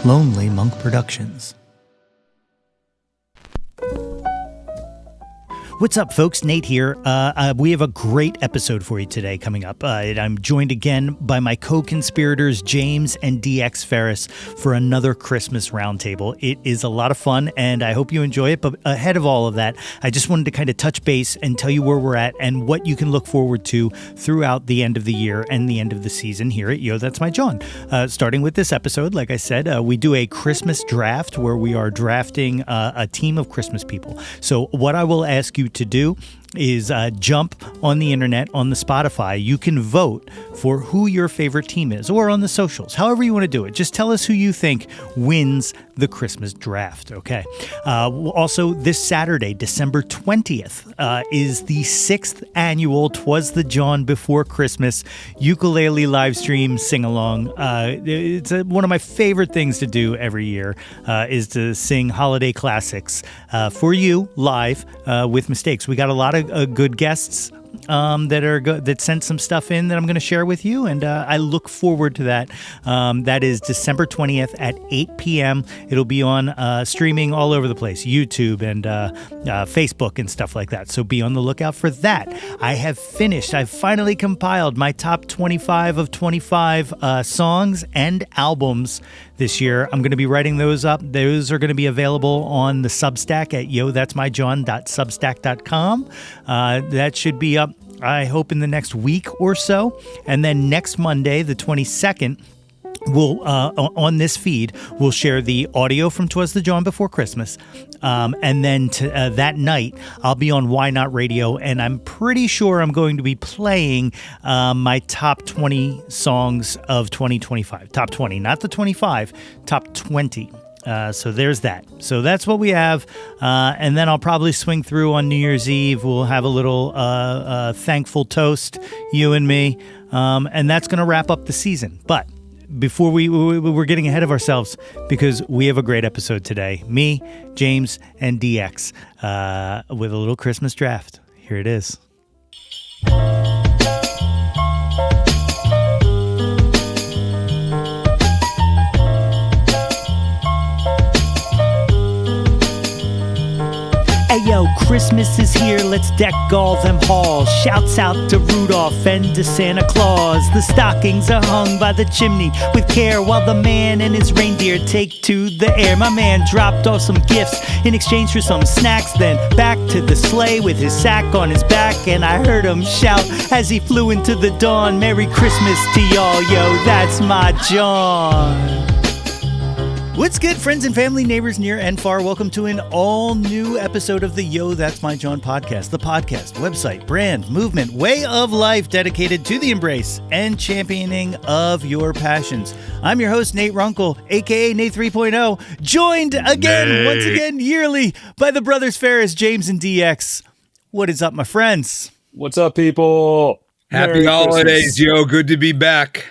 Lonely Monk Productions. What's up, folks? Nate here. We have a great episode for you today coming up. I'm joined again by my co-conspirators, James and DX Ferris, for another Christmas roundtable. It is a lot of fun, and I hope you enjoy it. But ahead of all of that, I just wanted to kind of touch base and tell you where we're at and what you can look forward to throughout the end of the year and the end of the season here at Yo, That's My Jawn. Starting with this episode, like I said, we do a Christmas draft where we are drafting a team of Christmas people. So what I will ask you to do is jump on the internet, on the Spotify. You can vote for who your favorite team is, or on the socials, however you want to do it. Just tell us who you think wins the Christmas draft, okay? Also, this Saturday, December 20th, is the 6th annual 'Twas the Jawn Before Christmas ukulele live stream sing-along. It's one of my favorite things to do every year, is to sing holiday classics for you live with mistakes. We got a lot of good guests that sent some stuff in that I'm going to share with you, and I look forward to that. That is December 20th at 8 p.m. It'll be on streaming all over the place, YouTube and Facebook and stuff like that, so be on the lookout for that. I've finally compiled my top 25 of 25 songs and albums this year. I'm going to be writing those up. Those are going to be available on the Substack at yothat'smyjawn.substack.com. That should be up, I hope, in the next week or so. And then next Monday, the 22nd, we'll on this feed, we'll share the audio from 'Twas the Jawn Before Christmas. And then that night, I'll be on Why Not Radio, and I'm pretty sure I'm going to be playing my top 20 songs of 2025. Top 20, not the 25, top 20. So there's that. So that's what we have. And then I'll probably swing through on New Year's Eve. We'll have a little thankful toast, you and me. And that's going to wrap up the season. But before we're getting ahead of ourselves, because we have a great episode today. Me, James, and DX with a little Christmas draft. Here it is. Yo, Christmas is here, let's deck all them halls. Shouts out to Rudolph and to Santa Claus. The stockings are hung by the chimney with care, while the man and his reindeer take to the air. My man dropped off some gifts in exchange for some snacks, then back to the sleigh with his sack on his back. And I heard him shout as he flew into the dawn, Merry Christmas to y'all, yo, that's my Jawn. What's good, friends and family, neighbors near and far? Welcome to an all-new episode of the Yo, That's My Jawn podcast. The podcast, website, brand, movement, way of life dedicated to the embrace and championing of your passions. I'm your host, Nate Runkle, a.k.a. Nate 3.0, joined again, once again, yearly by the brothers Ferris, James, and DX. What is up, my friends? What's up, people? Happy holidays, yo. Good to be back.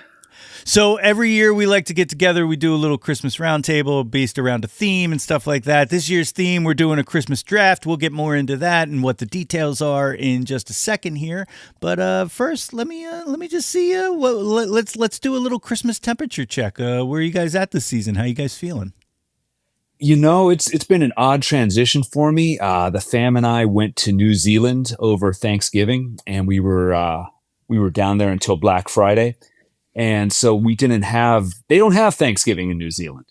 So every year we like to get together. We do a little Christmas roundtable based around a theme and stuff like that. This year's theme, we're doing a Christmas draft. We'll get more into that and what the details are in just a second here. But first, let me just see. Let's do a little Christmas temperature check. Where are you guys at this season? How you guys feeling? You know, it's been an odd transition for me. The fam and I went to New Zealand over Thanksgiving, and we were down there until Black Friday. And so they don't have Thanksgiving in New Zealand.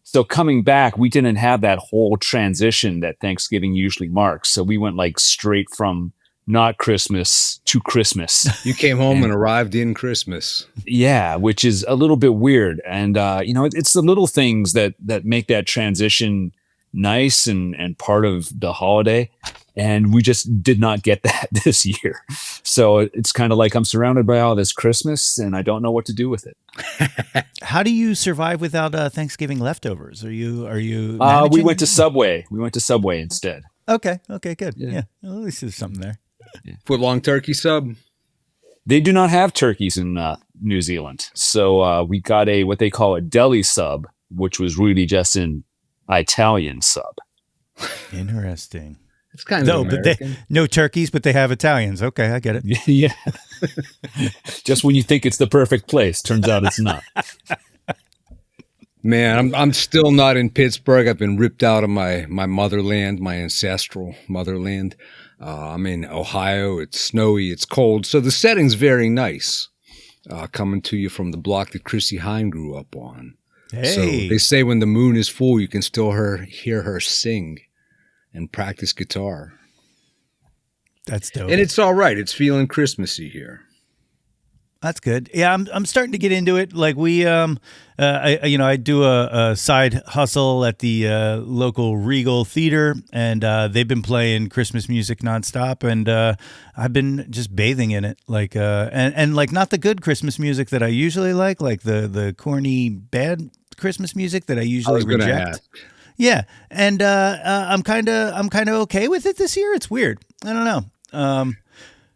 So coming back, we didn't have that whole transition that Thanksgiving usually marks. So we went like straight from not Christmas to Christmas. You came home and arrived in Christmas. Yeah, which is a little bit weird. And, it's the little things that make that transition nice and part of the holiday. And we just did not get that this year. So it's kind of like I'm surrounded by all this Christmas and I don't know what to do with it. How do you survive without Thanksgiving leftovers? Are you we went to Subway. We went to Subway instead. Okay, good. Yeah. Well, at least there's something there. Yeah. Foot-long turkey sub? They do not have turkeys in New Zealand. So we got what they call a deli sub, which was really just an Italian sub. Interesting. It's kind of American. But no turkeys, but they have Italians. Okay, I get it. Yeah. Just when you think it's the perfect place, turns out it's not. Man, I'm still not in Pittsburgh. I've been ripped out of my motherland, my ancestral motherland. I'm in Ohio. It's snowy. It's cold. So the setting's very nice. Coming to you from the block that Chrissy Hine grew up on. Hey. So they say when the moon is full, you can still hear her sing and practice guitar. That's dope. And it's all right. It's feeling Christmassy here. That's good. Yeah, I'm starting to get into it. Like I do a side hustle at the local Regal Theater, and they've been playing Christmas music nonstop, and I've been just bathing in it. Like and like not the good Christmas music that I usually like the corny bad Christmas music that I usually reject. Yeah, and I'm kind of okay with it this year. It's weird. I don't know.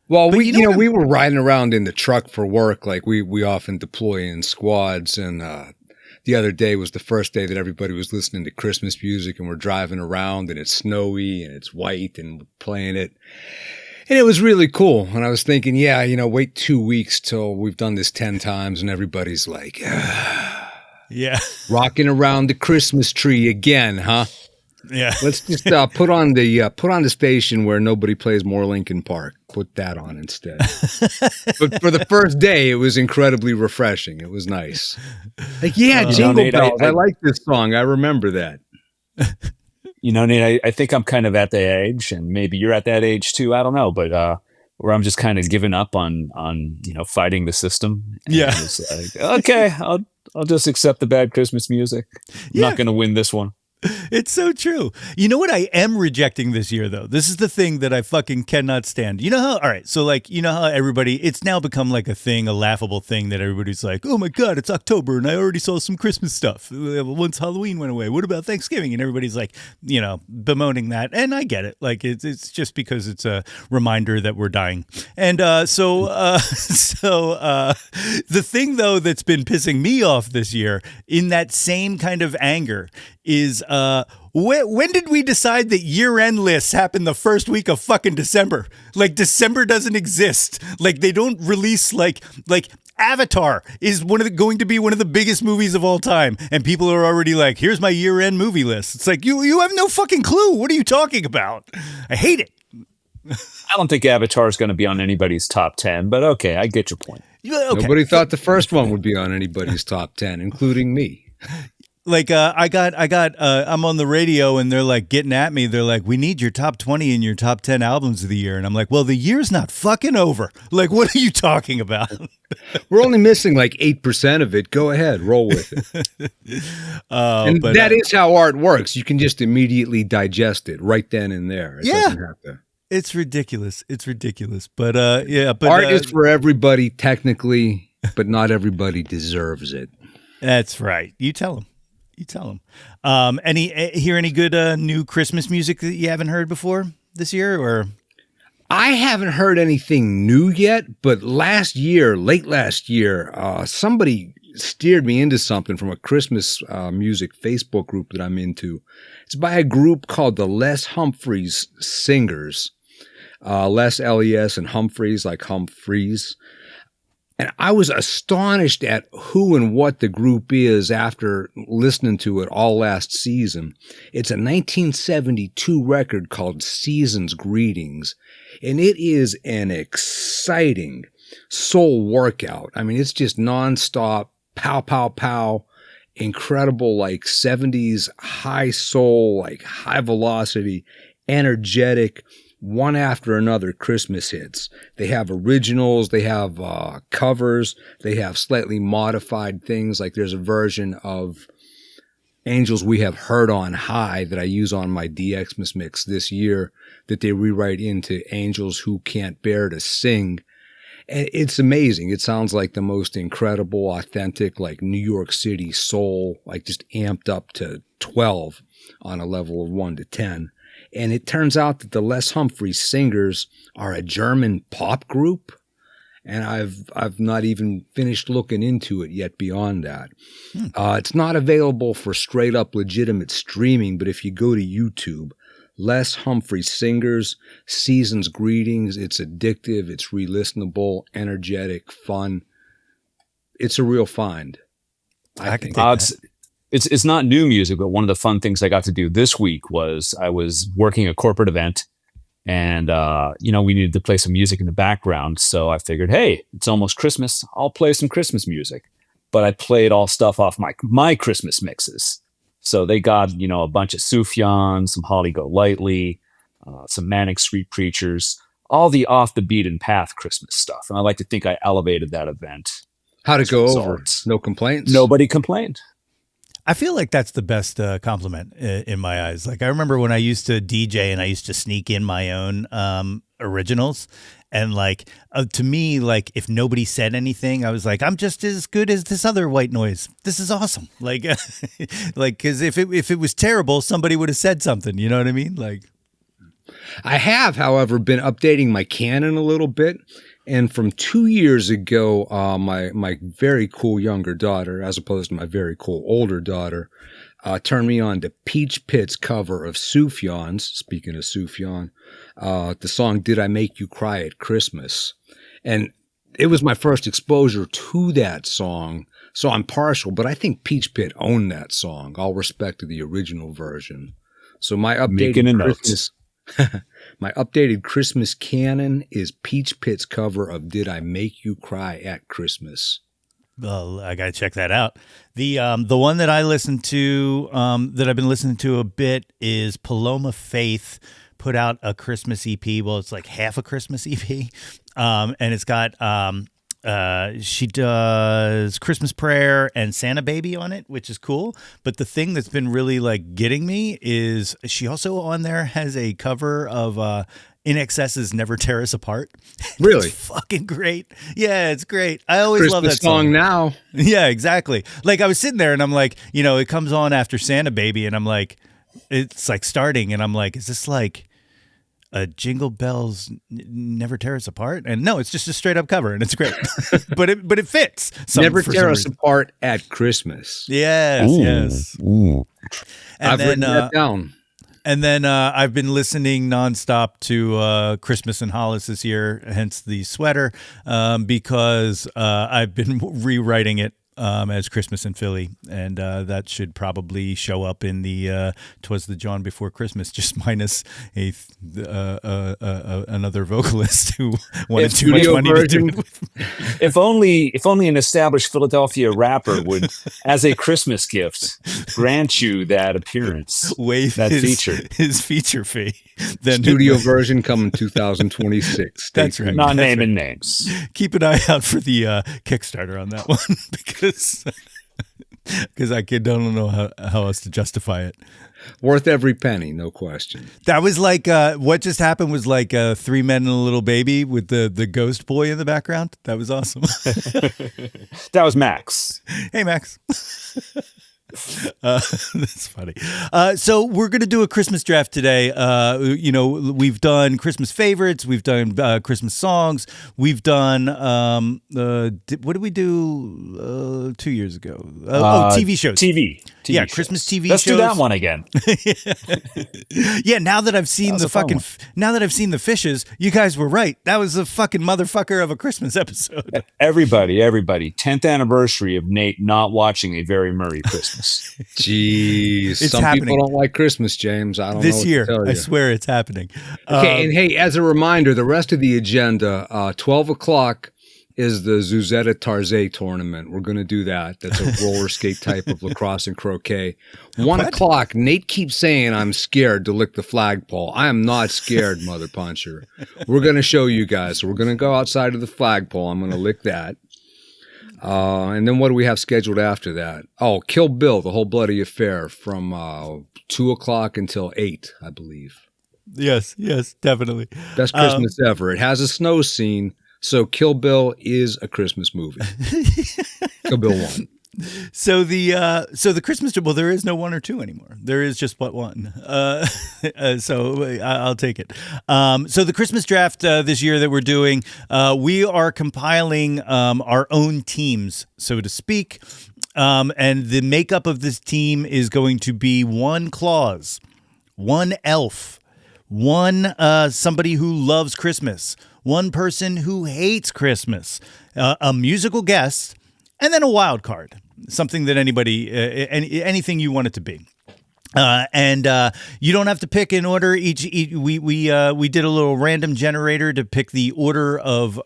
Well, we were riding around in the truck for work. Like we often deploy in squads. And the other day was the first day that everybody was listening to Christmas music, and we're driving around and it's snowy and it's white and we're playing it. And it was really cool. And I was thinking, wait 2 weeks till we've done this 10 times and everybody's like, yeah, rocking around the Christmas tree again, huh? Yeah. Let's just put on the station where nobody plays more Linkin Park. Put that on instead. But for the first day, it was incredibly refreshing. It was nice. Like, Jingle Bells. I like this song. I remember that. Nate, I think I'm kind of at the age, and maybe you're at that age too. I don't know, but where I'm just kind of giving up on fighting the system. And yeah. It's like, okay, I'll just accept the bad Christmas music. I'm not going to win this one. It's so true. You know what I am rejecting this year, though? This is the thing that I fucking cannot stand. You know how, all right, so like, you know how everybody, it's now become like a thing, a laughable thing that everybody's like, oh my God, it's October and I already saw some Christmas stuff. Once Halloween went away, what about Thanksgiving? And everybody's like, bemoaning that. And I get it. Like, it's just because it's a reminder that we're dying. And so the thing, though, that's been pissing me off this year in that same kind of anger is when did we decide that year-end lists happen the first week of fucking December? Like, December doesn't exist. Like, they don't release like Avatar is going to be one of the biggest movies of all time, and people are already like, here's my year-end movie list. It's like, you have no fucking clue. What are you talking about? I hate it. I don't think Avatar is going to be on anybody's top 10, but okay, I get your point. Okay. Nobody thought the first one would be on anybody's top 10, including me. Like, I'm on the radio and they're like getting at me. They're like, we need your top 20 and your top 10 albums of the year. And I'm like, well, the year's not fucking over. Like, what are you talking about? We're only missing like 8% of it. Go ahead, roll with it. But that is how art works. You can just immediately digest it right then and there. It doesn't have to. It's ridiculous. But but art is for everybody technically, but not everybody deserves it. That's right. You tell them. Hear any good new Christmas music that you haven't heard before this year? Or I haven't heard anything new yet, but late last year, somebody steered me into something from a Christmas music Facebook group that I'm into. It's by a group called the Les Humphreys Singers. Les, L-E-S, and Humphreys, like Humphreys. And I was astonished at who and what the group is after listening to it all last season. It's a 1972 record called Season's Greetings, and it is an exciting soul workout. I mean, it's just nonstop, pow, pow, pow, incredible, like 70s high soul, like high velocity, energetic, one after another Christmas hits. They have originals, they have covers, they have slightly modified things. Like there's a version of Angels We Have Heard on High that I use on my DXmas mix this year that they rewrite into Angels Who Can't Bear to Sing. And it's amazing. It sounds like the most incredible, authentic, like New York City soul, like just amped up to 12 on a level of 1 to 10. And it turns out that the Les Humphreys Singers are a German pop group. And I've not even finished looking into it yet beyond that. It's not available for straight up legitimate streaming, but if you go to YouTube, Les Humphreys Singers, Season's Greetings, it's addictive, it's re-listenable, energetic, fun. It's a real find. I think it's not new music, but one of the fun things I got to do this week was I was working a corporate event, and we needed to play some music in the background. So I figured, hey, it's almost Christmas. I'll play some Christmas music. But I played all stuff off my Christmas mixes. So they got, a bunch of Sufjan, some Holly Golightly, some Manic Street Preachers, all the off the beaten path Christmas stuff. And I like to think I elevated that event. How'd it go over? No complaints? Nobody complained. I feel like that's the best compliment in my eyes. Like, I remember when I used to DJ and I used to sneak in my own originals. And like, to me, like, if nobody said anything, I was like, I'm just as good as this other white noise. This is awesome. Like, because if it was terrible, somebody would have said something. You know what I mean? Like, I have, however, been updating my canon a little bit. And from 2 years ago, my very cool younger daughter, as opposed to my very cool older daughter, turned me on to Peach Pit's cover of Sufjan's, speaking of Sufjan, the song Did I Make You Cry at Christmas? And it was my first exposure to that song, so I'm partial, but I think Peach Pit owned that song, all respect to the original version. So my updated Christmas... My updated Christmas canon is Peach Pit's cover of Did I Make You Cry at Christmas? Well, I got to check that out. The one that I listened to, that I've been listening to a bit, is Paloma Faith put out a Christmas EP. Well, it's like half a Christmas EP. And it's got, she does Christmas Prayer and Santa Baby on it, which is cool. But the thing that's been really like getting me is she also on there has a cover of In Excess's Never Tear Us Apart. Really? It's fucking great. Yeah, it's great. I always love that song now. Yeah, exactly. Like, I was sitting there and I'm like, it comes on after Santa Baby, and I'm like, it's like starting, and I'm like, is this like a Jingle Bells Never Tear Us Apart? And no, it's just a straight up cover, and it's great. but it fits. Never Tear Us Apart at Christmas. Yes, ooh, yes. Ooh. And I've written that down. And then I've been listening nonstop to Christmas in Hollis this year, hence the sweater, because I've been rewriting it as Christmas in Philly, and that should probably show up in the "'Twas the Jawn Before Christmas," just minus another vocalist who wanted too much money to do it. If only an established Philadelphia rapper would, as a Christmas gift, grant you that appearance, waive that feature, his feature fee. Then studio version coming 2026. That's right. Not naming names. Keep an eye out for the Kickstarter on that one, because I don't know how else to justify it. Worth every penny, no question. That was like what just happened was like 3 Men and a Little Baby with the ghost boy in the background. That was awesome. That was Max. Hey, Max. That's funny. So we're going to do a Christmas draft today. We've done Christmas favorites. We've done Christmas songs. We've done, what did we do 2 years ago? TV shows. TV yeah, shows. Christmas TV Let's shows. do that one again. Yeah, now that I've seen the fishes, you guys were right. That was a fucking motherfucker of a Christmas episode. Everybody. 10th anniversary of Nate not watching A Very Merry Christmas. Jeez, it's some happening. people don't like Christmas, James. I don't know this what year. to tell you. I swear it's happening. Okay, and hey, as a reminder, the rest of the agenda, 12 o'clock is the Zuzetta Tarzay tournament. We're going to do that. That's a roller skate type of lacrosse and croquet. 1 o'clock, Nate keeps saying I'm scared to lick the flagpole. I am not scared, mother puncher. We're going to show you guys. So we're going to go outside of the flagpole. I'm going to lick that. And then what do we have scheduled after that? Oh, Kill Bill, The Whole Bloody Affair from 2 o'clock until 8, I believe. Yes, definitely. Best Christmas ever. It has a snow scene, so Kill Bill is a Christmas movie. Kill Bill 1. So the Christmas, well, there is no 1 or 2 anymore. There is just but 1. So I'll take it. So the Christmas draft this year that we're doing, we are compiling our own teams, so to speak. And the makeup of this team is going to be 1 Claus, 1 elf, 1 somebody who loves Christmas, 1 person who hates Christmas, a musical guest, and then a wild card. something that anybody, anything you want it to be. And you don't have to pick in order. We did a little random generator to pick the order of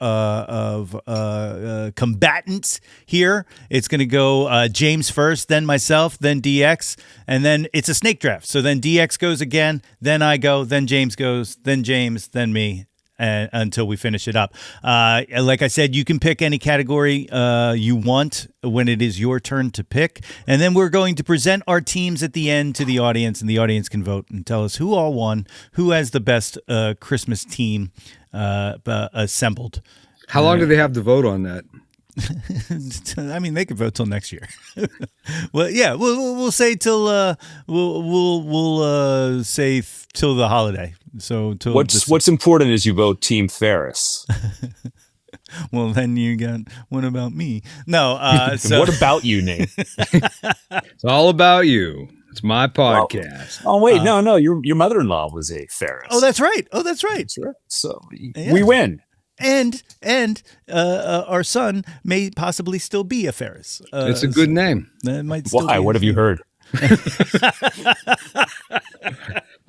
combatants here. It's going to go James first, then myself, then DX, and then it's a snake draft. So then DX goes again, then I go, then James goes, then James, then me. Until we finish it up. Like I said, you can pick any category you want when it is your turn to pick. And then we're going to present our teams at the end to the audience, and the audience can vote and tell us who all won, who has the best Christmas team assembled. How long do they have to vote on that? I mean, they could vote till next year. Well, yeah, we'll say till we'll say till the holiday. So till what's important is you vote Team Ferris. Well, then you got what about me? No. So what about you, Nate? It's all about you. It's my podcast. Well, oh wait, no. Your mother-in-law was a Ferris. Oh, that's right. So we win. And our son may possibly still be a Ferris. It's a good name. That might still Why? What have you heard?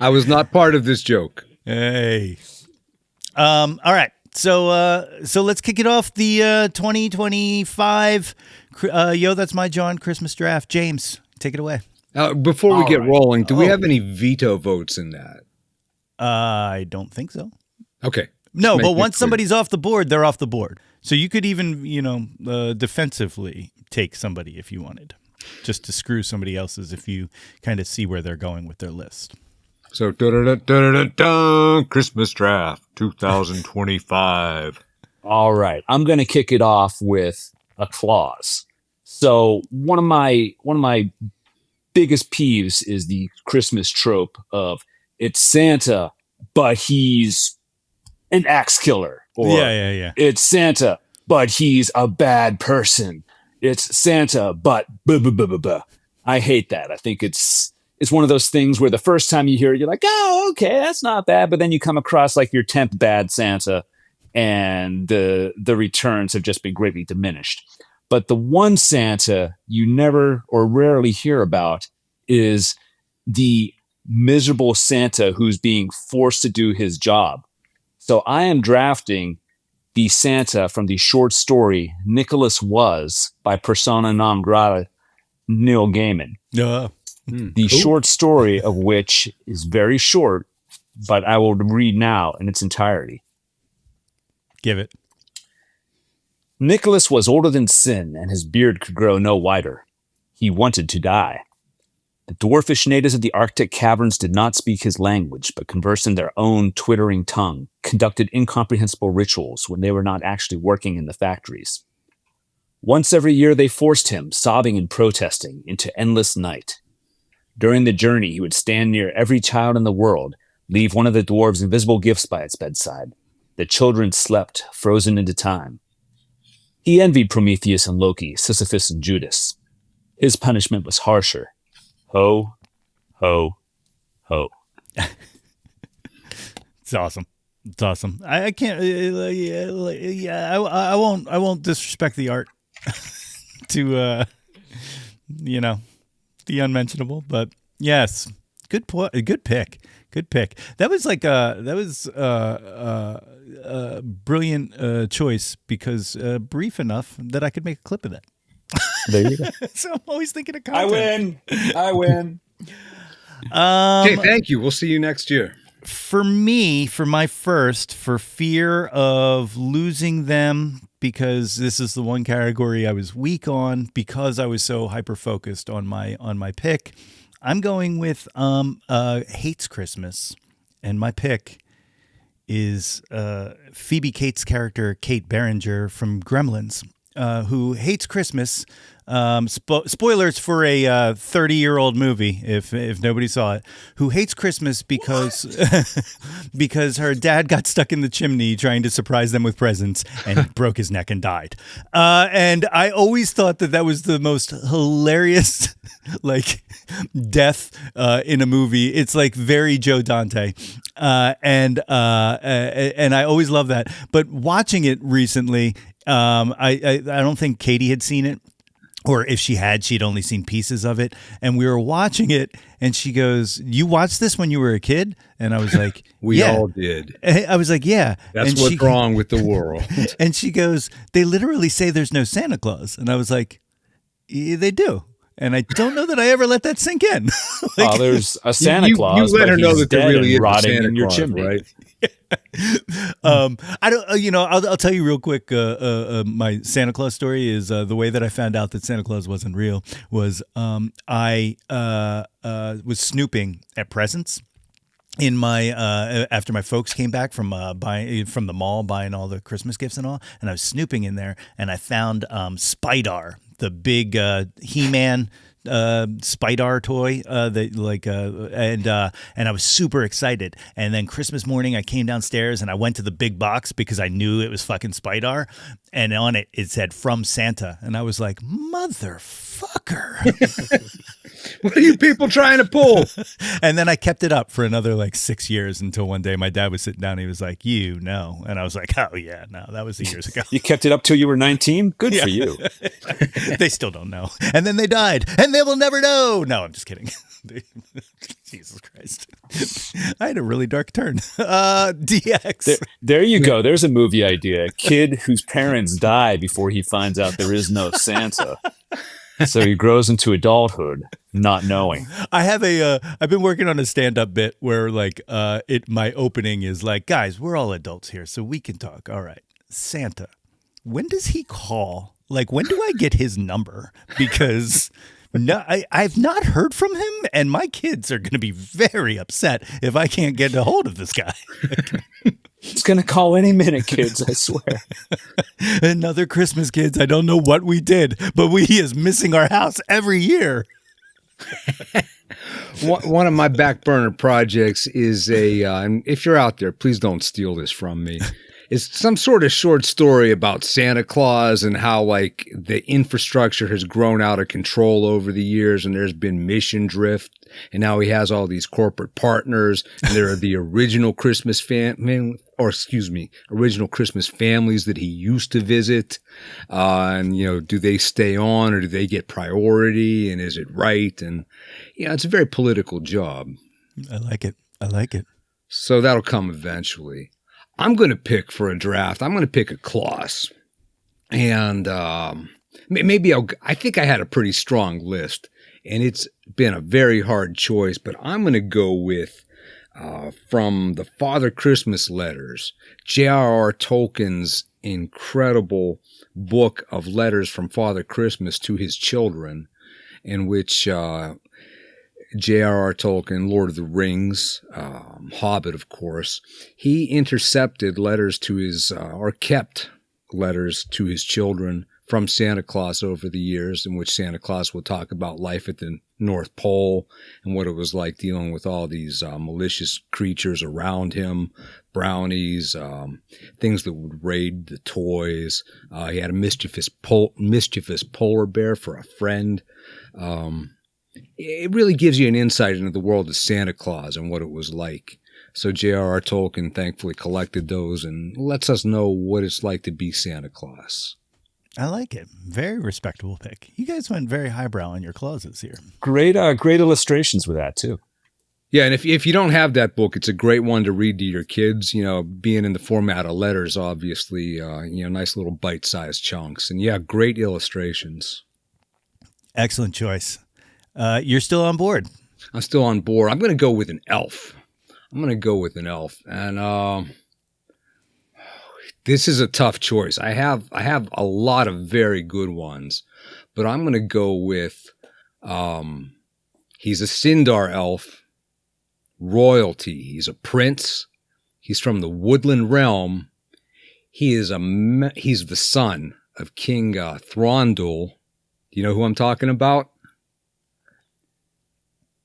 I was not part of this joke. Hey. All right. So let's kick it off. The 2025 That's My Jawn Christmas draft. James, take it away. Before we get rolling, do we have any veto votes in that? I don't think so. Okay. No, but once somebody's off the board, they're off the board. So you could even, defensively take somebody if you wanted, just to screw somebody else's if you kind of see where they're going with their list. So, Christmas draft 2025. All right, I'm going to kick it off with a Claus. So one of my biggest peeves is the Christmas trope of it's Santa, but he's an axe killer. Or yeah. It's Santa, but he's a bad person. It's Santa, but I hate that. I think it's one of those things where the first time you hear it, you're like, oh, okay, that's not bad. But then you come across like your 10th bad Santa, and the returns have just been greatly diminished. But the one Santa you never or rarely hear about is the miserable Santa who's being forced to do his job. So I am drafting the Santa from the short story Nicholas Was by persona non grata Neil Gaiman. The short story of which is very short, but I will read now in its entirety. Give it. Nicholas was older than sin, and his beard could grow no wider. He wanted to die. The dwarfish natives of the Arctic caverns did not speak his language, but conversed in their own twittering tongue, conducted incomprehensible rituals when they were not actually working in the factories. Once every year they forced him, sobbing and protesting, into endless night. During the journey, he would stand near every child in the world, leave one of the dwarves' invisible gifts by its bedside. The children slept, frozen into time. He envied Prometheus and Loki, Sisyphus and Judas. His punishment was harsher. Ho, ho, ho. It's awesome. It's awesome. I can't. I won't disrespect the art to the unmentionable. But yes, good pick. Good pick. That was a brilliant choice because brief enough that I could make a clip of that. There you go. So I'm always thinking of content. I win. Okay, thank you. We'll see you next year. For me, for my first, for fear of losing them, because this is the one category I was weak on, because I was so hyper focused on my pick, I'm going with Hates Christmas, and my pick is Phoebe Cates' character Kate Berenger from Gremlins, who hates Christmas. Spoilers for a 30-year-old movie, if nobody saw it, who hates Christmas because because her dad got stuck in the chimney trying to surprise them with presents and broke his neck and died. And I always thought that was the most hilarious death in a movie. It's like very Joe Dante. And I always love that. But watching it recently, I don't think Katie had seen it or if she had, she'd only seen pieces of it. And we were watching it, and she goes, "You watched this when you were a kid?" And I was like, We yeah. all did. I was like, yeah. That's and what's wrong with the world. And she goes, "They literally say there's no Santa Claus." And I was like, yeah, they do. And I don't know that I ever let that sink in. Like, there's a Santa Claus. You let her know that there really is rotting Santa in your Claus, chimney, right? I don't. I'll tell you real quick. My Santa Claus story is the way that I found out that Santa Claus wasn't real was I was snooping at presents in my after my folks came back from buying from the mall, buying all the Christmas gifts and all, and I was snooping in there, and I found Spydar, the big He-Man Spydar toy and I was super excited. And then Christmas morning I came downstairs and I went to the big box because I knew it was fucking Spydar, and on it said "From Santa," and I was like, motherfucker. What are you people trying to pull? And then I kept it up for another like 6 years until one day my dad was sitting down and he was like, "You know," and I was like, "Oh yeah, no, that was years ago." You kept it up till you were 19? Good for you. They still don't know. And then they died and they will never know. No, I'm just kidding. Jesus Christ. I had a really dark turn. DX. There you go. There's a movie idea. A kid whose parents die before he finds out there is no Santa. So he grows into adulthood not knowing. I've been working on a stand-up bit where like my opening is like, "Guys, we're all adults here, so we can talk. All right. Santa, when does he call? Like, when do I get his number? Because no, I've not heard from him, and my kids are going to be very upset if I can't get a hold of this guy." He's going to call any minute, kids, I swear. Another Christmas, kids. I don't know what we did, but he is missing our house every year. One of my back burner projects is and if you're out there, please don't steal this from me. It's some sort of short story about Santa Claus and how like the infrastructure has grown out of control over the years, and there's been mission drift, and now he has all these corporate partners, and there are the original Christmas original Christmas families that he used to visit, and do they stay on or do they get priority, and is it right? And it's a very political job. I like it. So that'll come eventually. I'm going to pick for a draft. I'm going to pick a Claus. And maybe I think I had a pretty strong list, and it's been a very hard choice, but I'm going to go with from the Father Christmas letters, J.R.R. Tolkien's incredible book of letters from Father Christmas to his children, in which J.R.R. Tolkien, Lord of the Rings, Hobbit, of course, he intercepted letters to his, or kept letters to his children from Santa Claus over the years, in which Santa Claus would talk about life at the North Pole and what it was like dealing with all these malicious creatures around him, brownies, things that would raid the toys. He had a mischievous polar bear for a friend. It really gives you an insight into the world of Santa Claus and what it was like. So J.R.R. Tolkien thankfully collected those and lets us know what it's like to be Santa Claus. I like it. Very respectable pick. You guys went very highbrow in your clauses here. Great illustrations with that too. Yeah, and if you don't have that book, it's a great one to read to your kids. Being in the format of letters, obviously, nice little bite-sized chunks, and great illustrations. Excellent choice. You're still on board. I'm still on board. I'm going to go with an elf. And this is a tough choice. I have a lot of very good ones, but I'm going to go with he's a Sindar elf, royalty. He's a prince. He's from the Woodland Realm. He's the son of King Thranduil. Do you know who I'm talking about?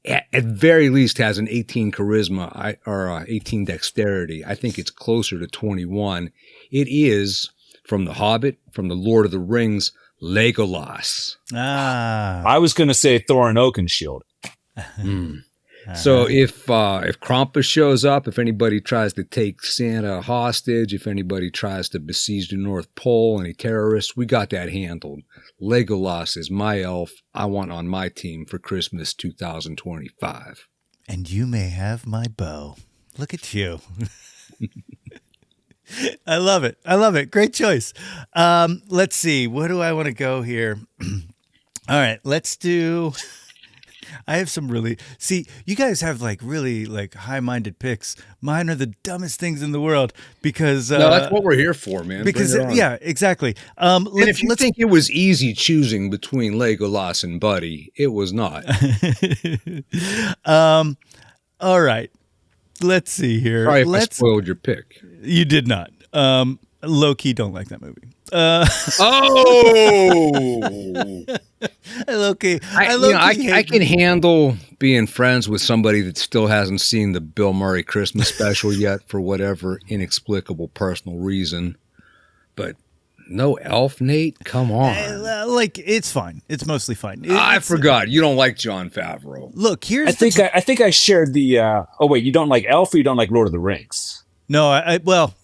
At very least has an 18 charisma or 18 dexterity. I think it's closer to 21. It is from The Hobbit, from The Lord of the Rings, Legolas. Ah. I was going to say Thorin Oakenshield. So if Krampus shows up, if anybody tries to take Santa hostage, if anybody tries to besiege the North Pole, any terrorists, we got that handled. Legolas is my elf I want on my team for Christmas 2025. And you may have my bow. Look at you. I love it. I love it. Great choice. Let's see. Where do I want to go here? All right, let's do... I have some really... See, you guys have like really like high-minded picks. Mine are the dumbest things in the world because... no, that's what we're here for, man. Because, yeah, exactly. And if you think it was easy choosing between Legolas and Buddy, it was not. All right. Let's see here. Sorry if I spoiled your pick. You did not. Low-key don't like that movie. Low-key. I can handle being friends with somebody that still hasn't seen the Bill Murray Christmas special yet for whatever inexplicable personal reason. But no elf, Nate? Come on. It's fine. It's mostly fine. I forgot. You don't like Jon Favreau. Look, here's I think I shared the oh wait, you don't like Elf or you don't like Lord of the Rings? No, well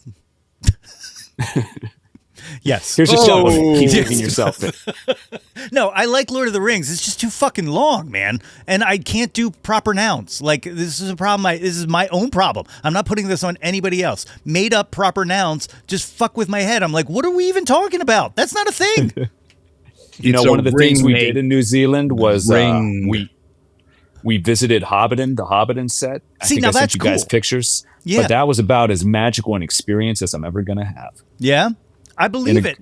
yes. Here's your shot. Keep giving yourself it. No, I like Lord of the Rings. It's just too fucking long, man. And I can't do proper nouns. Like, this is a problem. This is my own problem. I'm not putting this on anybody else. Made up proper nouns just fuck with my head. I'm like, what are we even talking about? That's not a thing. One of the things we did in New Zealand was we visited Hobbiton, the Hobbiton set. I think I sent you guys pictures. Yeah. But that was about as magical an experience as I'm ever going to have. Yeah. I believe it.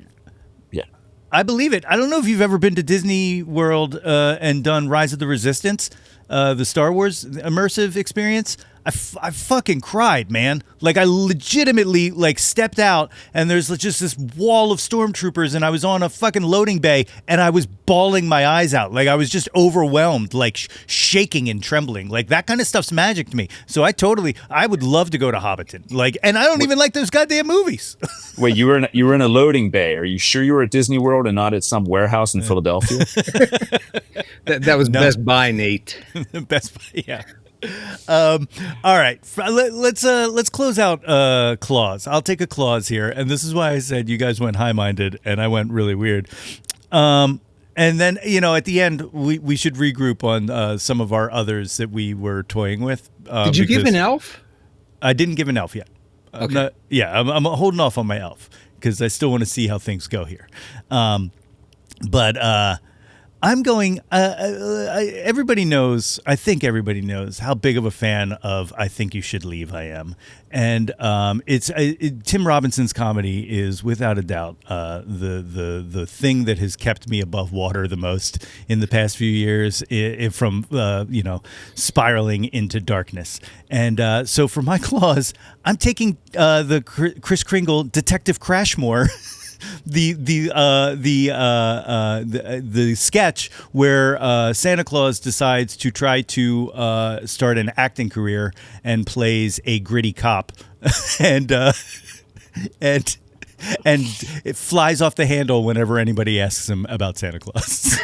Yeah. I believe it. I don't know if you've ever been to Disney World and done Rise of the Resistance, the Star Wars immersive experience. I fucking cried, man. Like, I legitimately, like, stepped out, and there's just this wall of stormtroopers, and I was on a fucking loading bay, and I was bawling my eyes out. Like, I was just overwhelmed, like, shaking and trembling. Like, that kind of stuff's magic to me. So I would love to go to Hobbiton. Like, and I don't even like those goddamn movies. Wait, you were in a loading bay. Are you sure you were at Disney World and not at some warehouse in Philadelphia? that was Best Buy, Nate. Best Buy, yeah. All right, let's close out Claus. I'll take a Claus here, and this is why I said you guys went high-minded and I went really weird. And then at the end we should regroup on some of our others that we were toying with. Did you give an elf? I didn't give an elf yet. Okay. I'm holding off on my elf because I still want to see how things go here. But I'm going. Everybody knows. I think everybody knows how big of a fan of "I Think You Should Leave" I am, and Tim Robinson's comedy is without a doubt the thing that has kept me above water the most in the past few years, from spiraling into darkness. And so for my Claus, I'm taking the Kris Kringle Detective Crashmore. The sketch where Santa Claus decides to try to start an acting career and plays a gritty cop, and it flies off the handle whenever anybody asks him about Santa Claus.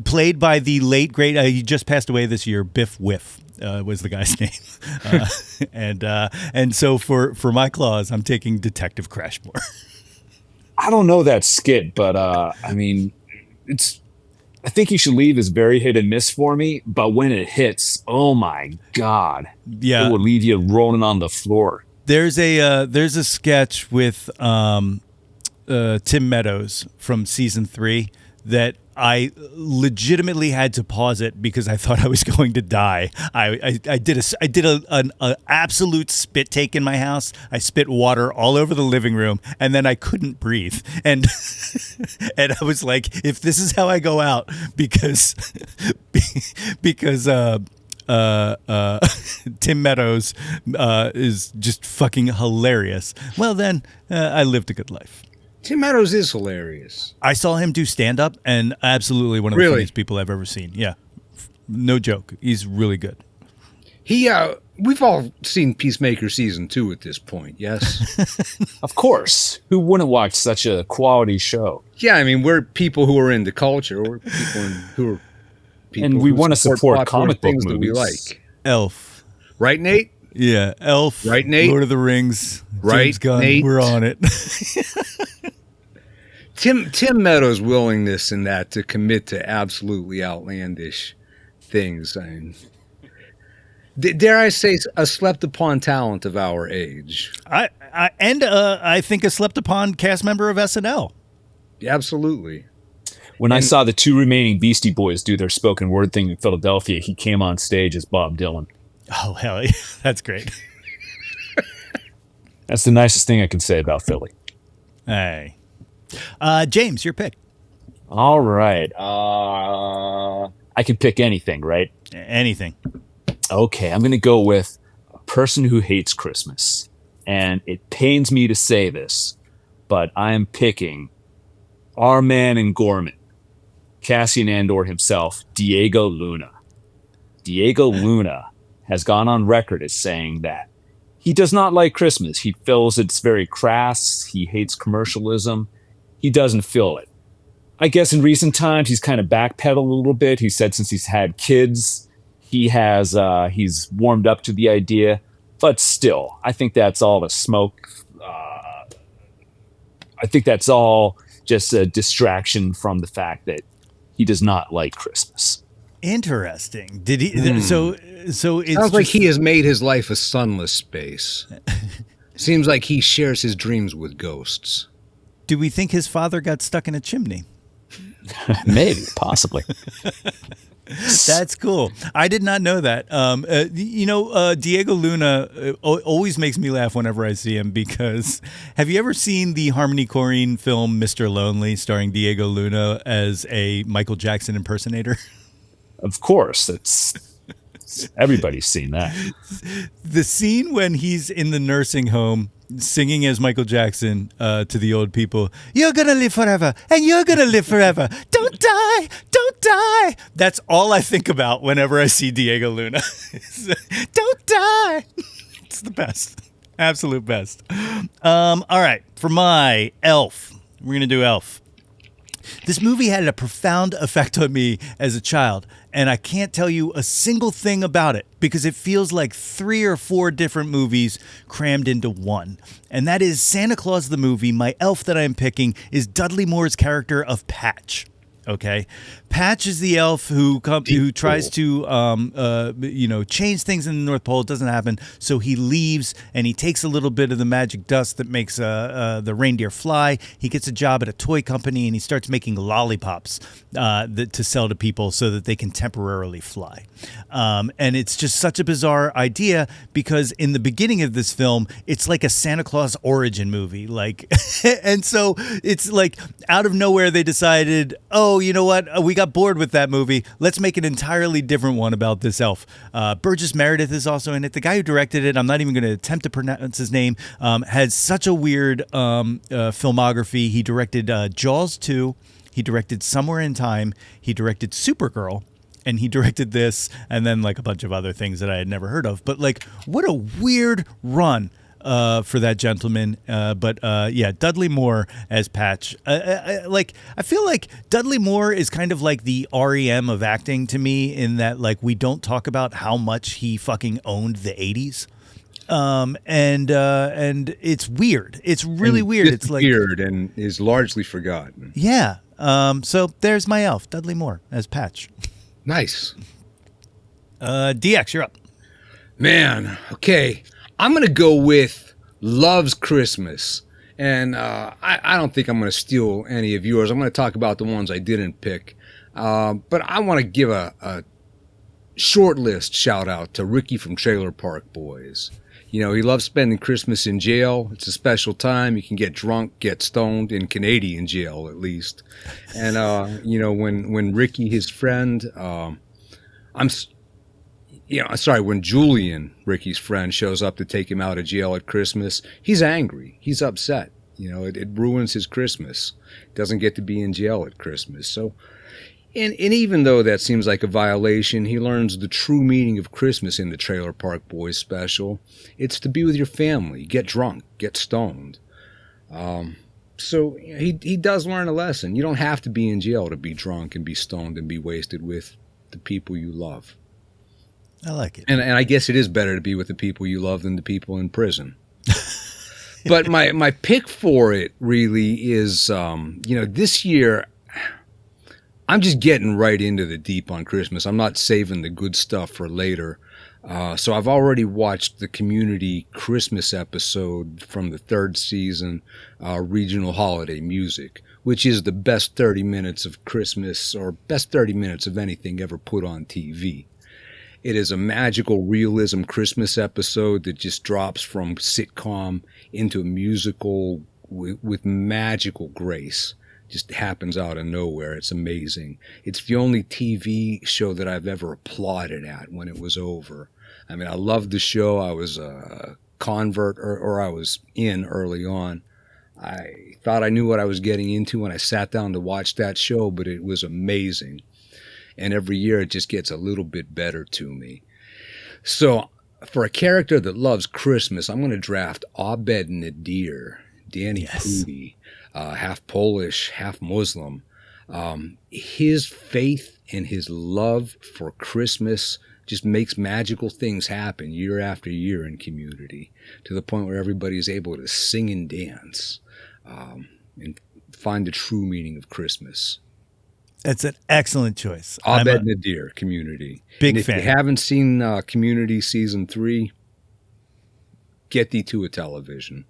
Played by the late great, he just passed away this year, Biff Whiff. Was the guy's name, and so for my Claus, I'm taking Detective Crashmore. I don't know that skit, but I mean, I Think You Should Leave is very hit and miss for me. But when it hits, oh my god, yeah, it will leave you rolling on the floor. There's a sketch with Tim Meadows from season 3 that I legitimately had to pause it because I thought I was going to die. I did an absolute spit take in my house. I spit water all over the living room, and then I couldn't breathe. And and I was like, if this is how I go out, because Tim Meadows is just fucking hilarious. Well, then I lived a good life. Tim Meadows is hilarious. I saw him do stand-up, and absolutely one of the funniest people I've ever seen. Yeah, no joke. He's really good. We've all seen Peacemaker season 2 at this point, yes? Of course. Who wouldn't watch such a quality show? Yeah, I mean, we're people who are into culture. We're people who are people And we who want to support popular comic book things that we movies. like. Elf. Right, Nate? Yeah, Elf. Right, Nate? Lord of the Rings. Right, James Gunn. Nate? We're on it. Tim Meadows' willingness in that to commit to absolutely outlandish things. I mean, dare I say, a slept upon talent of our age. I think a slept upon cast member of SNL. Absolutely. When I saw the two remaining Beastie Boys do their spoken word thing in Philadelphia, he came on stage as Bob Dylan. Oh, hell yeah. That's great. That's the nicest thing I can say about Philly. Hey. James, your pick. All right. I can pick anything, right? Anything. Okay, I'm going to go with a person who hates Christmas. And it pains me to say this, but I am picking our man in Gorman, Cassian Andor himself, Diego Luna. Diego Luna has gone on record as saying that he does not like Christmas. He feels it's very crass. He hates commercialism. He doesn't feel it. I guess in recent times, he's kind of backpedaled a little bit. He said since he's had kids, he's warmed up to the idea. But still, I think that's all the smoke. I think that's all just a distraction from the fact that he does not like Christmas. Interesting. Did he? So it's Sounds like he has made his life a sunless space. Seems like he shares his dreams with ghosts. Do we think his father got stuck in a chimney? Maybe, possibly. That's cool. I did not know that. Diego Luna always makes me laugh whenever I see him because have you ever seen the Harmony Korine film Mr. Lonely starring Diego Luna as a Michael Jackson impersonator? Of course, everybody's seen that. The scene when he's in the nursing home singing as Michael Jackson to the old people, "You're gonna live forever, and you're gonna live forever. Don't die, don't die." That's all I think about whenever I see Diego Luna. Don't die. It's the best, absolute best. All right, for my Elf, we're gonna do Elf. This movie had a profound effect on me as a child, and I can't tell you a single thing about it because it feels like 3 or 4 different movies crammed into one. And that is Santa Claus the movie. My elf that I'm picking is Dudley Moore's character of Patch. Okay, Patch is the elf who tries to change things in the North Pole. It doesn't happen, so he leaves and he takes a little bit of the magic dust that makes the reindeer fly. He gets a job at a toy company and he starts making lollipops to sell to people so that they can temporarily fly. And it's just such a bizarre idea because in the beginning of this film, it's like a Santa Claus origin movie, and so it's like out of nowhere they decided, oh, you know what? We got bored with that movie. Let's make an entirely different one about this elf. Burgess Meredith is also in it. The guy who directed it, I'm not even going to attempt to pronounce his name, has such a weird filmography. He directed Jaws 2. He directed Somewhere in Time. He directed Supergirl. And he directed this and then like a bunch of other things that I had never heard of. But like, what a weird run for that gentleman. But Dudley Moore as Patch. I feel like Dudley Moore is kind of like the REM of acting to me in that like we don't talk about how much he fucking owned the 80s. And it's weird. It's really weird. It's like weird and is largely forgotten. Yeah. So there's my elf, Dudley Moore as Patch. Nice. DX, you're up. Man, okay. I'm going to go with Loves Christmas. And I don't think I'm going to steal any of yours. I'm going to talk about the ones I didn't pick. But I want to give a short list shout out to Ricky from Trailer Park Boys. You know, he loves spending Christmas in jail. It's a special time. You can get drunk, get stoned in Canadian jail, at least. And, when Ricky, his friend, when Julian, Ricky's friend, shows up to take him out of jail at Christmas, he's angry. He's upset. You know, it ruins his Christmas. Doesn't get to be in jail at Christmas. So, and even though that seems like a violation, he learns the true meaning of Christmas in the Trailer Park Boys special. It's to be with your family, get drunk, get stoned. So he does learn a lesson. You don't have to be in jail to be drunk and be stoned and be wasted with the people you love. I like it. And I guess it is better to be with the people you love than the people in prison. But my pick for it really is, this year, I'm just getting right into the deep on Christmas. I'm not saving the good stuff for later. So I've already watched the Community Christmas episode from the third season, Regional Holiday Music, which is the best 30 minutes of Christmas or best 30 minutes of anything ever put on TV. It is a magical realism Christmas episode that just drops from sitcom into a musical with magical grace. Just happens out of nowhere. It's amazing. It's the only TV show that I've ever applauded at when it was over. I mean, I loved the show. I was a convert, or I was in early on. I thought I knew what I was getting into when I sat down to watch that show, but it was amazing. And every year it just gets a little bit better to me. So for a character that loves Christmas, I'm going to draft Abed Nadir, Danny Pudi, half Polish, half Muslim. His faith and his love for Christmas just makes magical things happen year after year in Community, to the point where everybody is able to sing and dance and find the true meaning of Christmas. It's an excellent choice. Abed Nadir, Community. Big and fan. If you haven't seen Community Season 3, get thee to a television.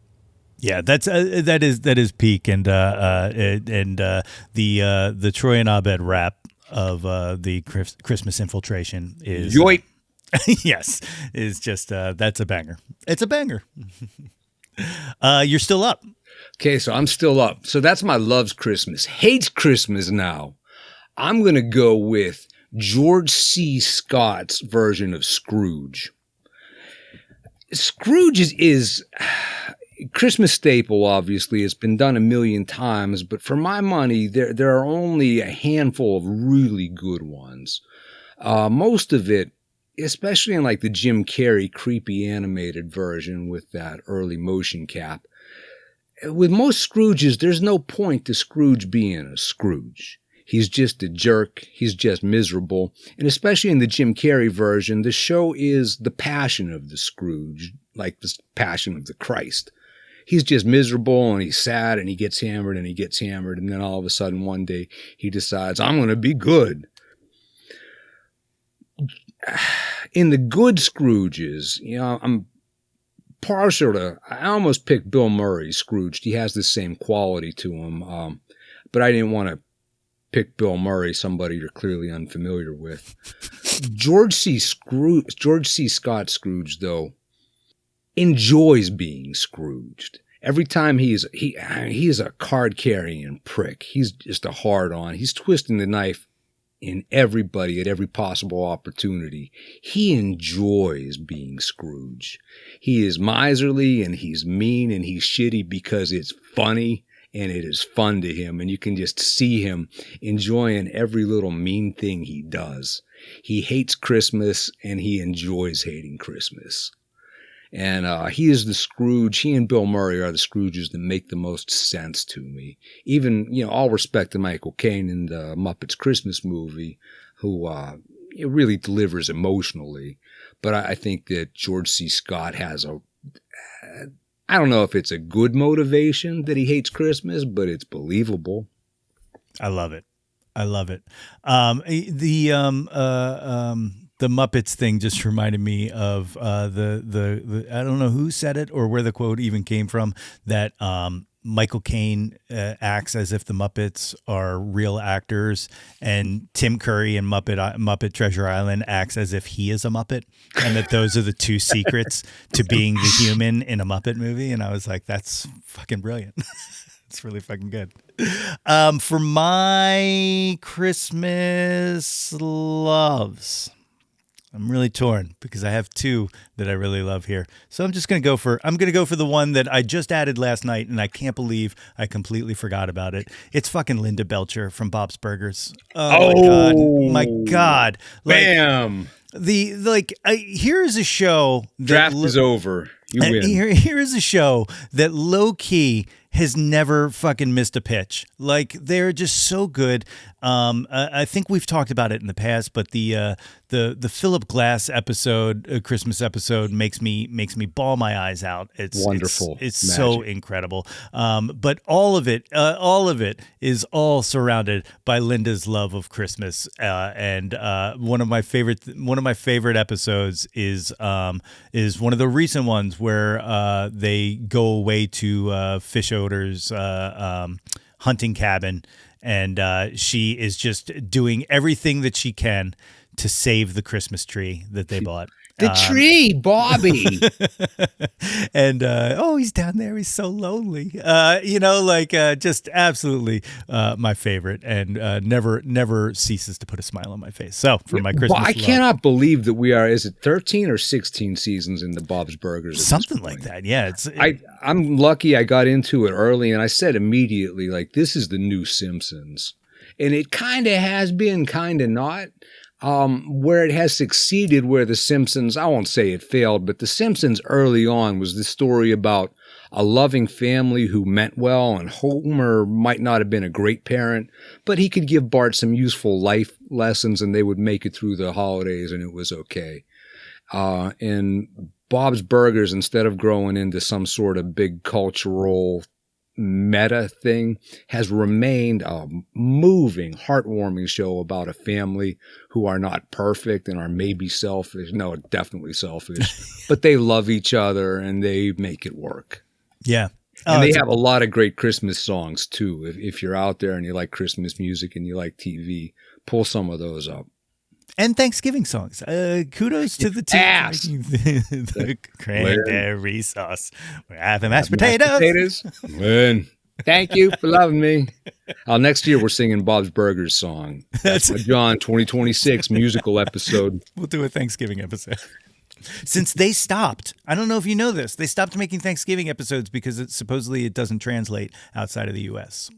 Yeah, that is peak, and the Troy and Abed rap of the Christmas infiltration is Yoip. Yes, is just that's a banger. It's a banger. You're still up. Okay, so I'm still up. So that's my loves Christmas, hates Christmas now. I'm going to go with George C. Scott's version of Scrooge. Scrooge is Christmas staple, obviously. It's been done a million times, but for my money, there are only a handful of really good ones. Most of it, especially in like the Jim Carrey creepy animated version with that early motion cap, with most Scrooges, there's no point to Scrooge being a Scrooge. He's just a jerk. He's just miserable. And especially in the Jim Carrey version, the show is the passion of the Scrooge, like the passion of the Christ. He's just miserable and he's sad and he gets hammered and he gets hammered. And then all of a sudden one day he decides, I'm going to be good. In the good Scrooges, I'm partial to, I almost picked Bill Murray Scrooge. He has the same quality to him. But I didn't want to pick Bill Murray, somebody you're clearly unfamiliar with. George C. Scott Scrooge, though, enjoys being Scrooged. Every time he is a card-carrying prick. He's just a hard-on. He's twisting the knife in everybody at every possible opportunity. He enjoys being Scrooge. He is miserly and he's mean and he's shitty because it's funny. And it is fun to him, and you can just see him enjoying every little mean thing he does. He hates Christmas, and he enjoys hating Christmas. And he is the Scrooge. He and Bill Murray are the Scrooges that make the most sense to me. Even, all respect to Michael Caine in the Muppets Christmas movie, who really delivers emotionally. But I think that George C. Scott has I don't know if it's a good motivation that he hates Christmas, but it's believable. I love it. The Muppets thing just reminded me of the I don't know who said it or where the quote even came from, that Michael Caine acts as if the Muppets are real actors, and Tim Curry in Muppet Treasure Island acts as if he is a Muppet, and that those are the two secrets to being the human in a Muppet movie. And I was like, that's fucking brilliant. It's really fucking good. For my Christmas loves, I'm really torn because I have two that I really love here. So I'm going to go for the one that I just added last night, and I can't believe I completely forgot about it. It's fucking Linda Belcher from Bob's Burgers. Oh my God. Bam. Here is a show. Draft is over. You win. Here is a show that low key has never fucking missed a pitch. Like, they're just so good. I think we've talked about it in the past, but the Philip Glass episode, Christmas episode, makes me bawl my eyes out. It's wonderful. It's so incredible. But all of it is all surrounded by Linda's love of Christmas. And one of my favorite episodes is one of the recent ones where they go away to Fish Odor's hunting cabin, and she is just doing everything that she can to save the Christmas tree that they bought. The tree, Bobby. And he's down there. He's so lonely. Just absolutely my favorite, and never ceases to put a smile on my face. So for my Christmas, I cannot believe that we are. Is it 13 or 16 seasons in the Bob's Burgers? Something like that. Yeah, I'm lucky. I got into it early, and I said immediately, like, this is the new Simpsons, and it kind of has been, kind of not. Where it has succeeded, where The Simpsons, I won't say it failed, but The Simpsons early on was the story about a loving family who meant well, and Homer might not have been a great parent, but he could give Bart some useful life lessons, and they would make it through the holidays, and it was okay. And Bob's Burgers, instead of growing into some sort of big cultural meta thing, has remained a moving, heartwarming show about a family who are not perfect and are maybe selfish. No, definitely selfish, but they love each other and they make it work. Yeah. And they have a lot of great Christmas songs too. If you're out there and you like Christmas music and you like TV, pull some of those up. And Thanksgiving songs. Kudos to the team. The cranberry sauce. We're having mashed potatoes. Man, thank you for loving me. Next year we're singing Bob's Burgers song. That's My Jawn 2026 musical episode. We'll do a Thanksgiving episode. Since they stopped, I don't know if you know this, they stopped making Thanksgiving episodes because supposedly it doesn't translate outside of the U.S.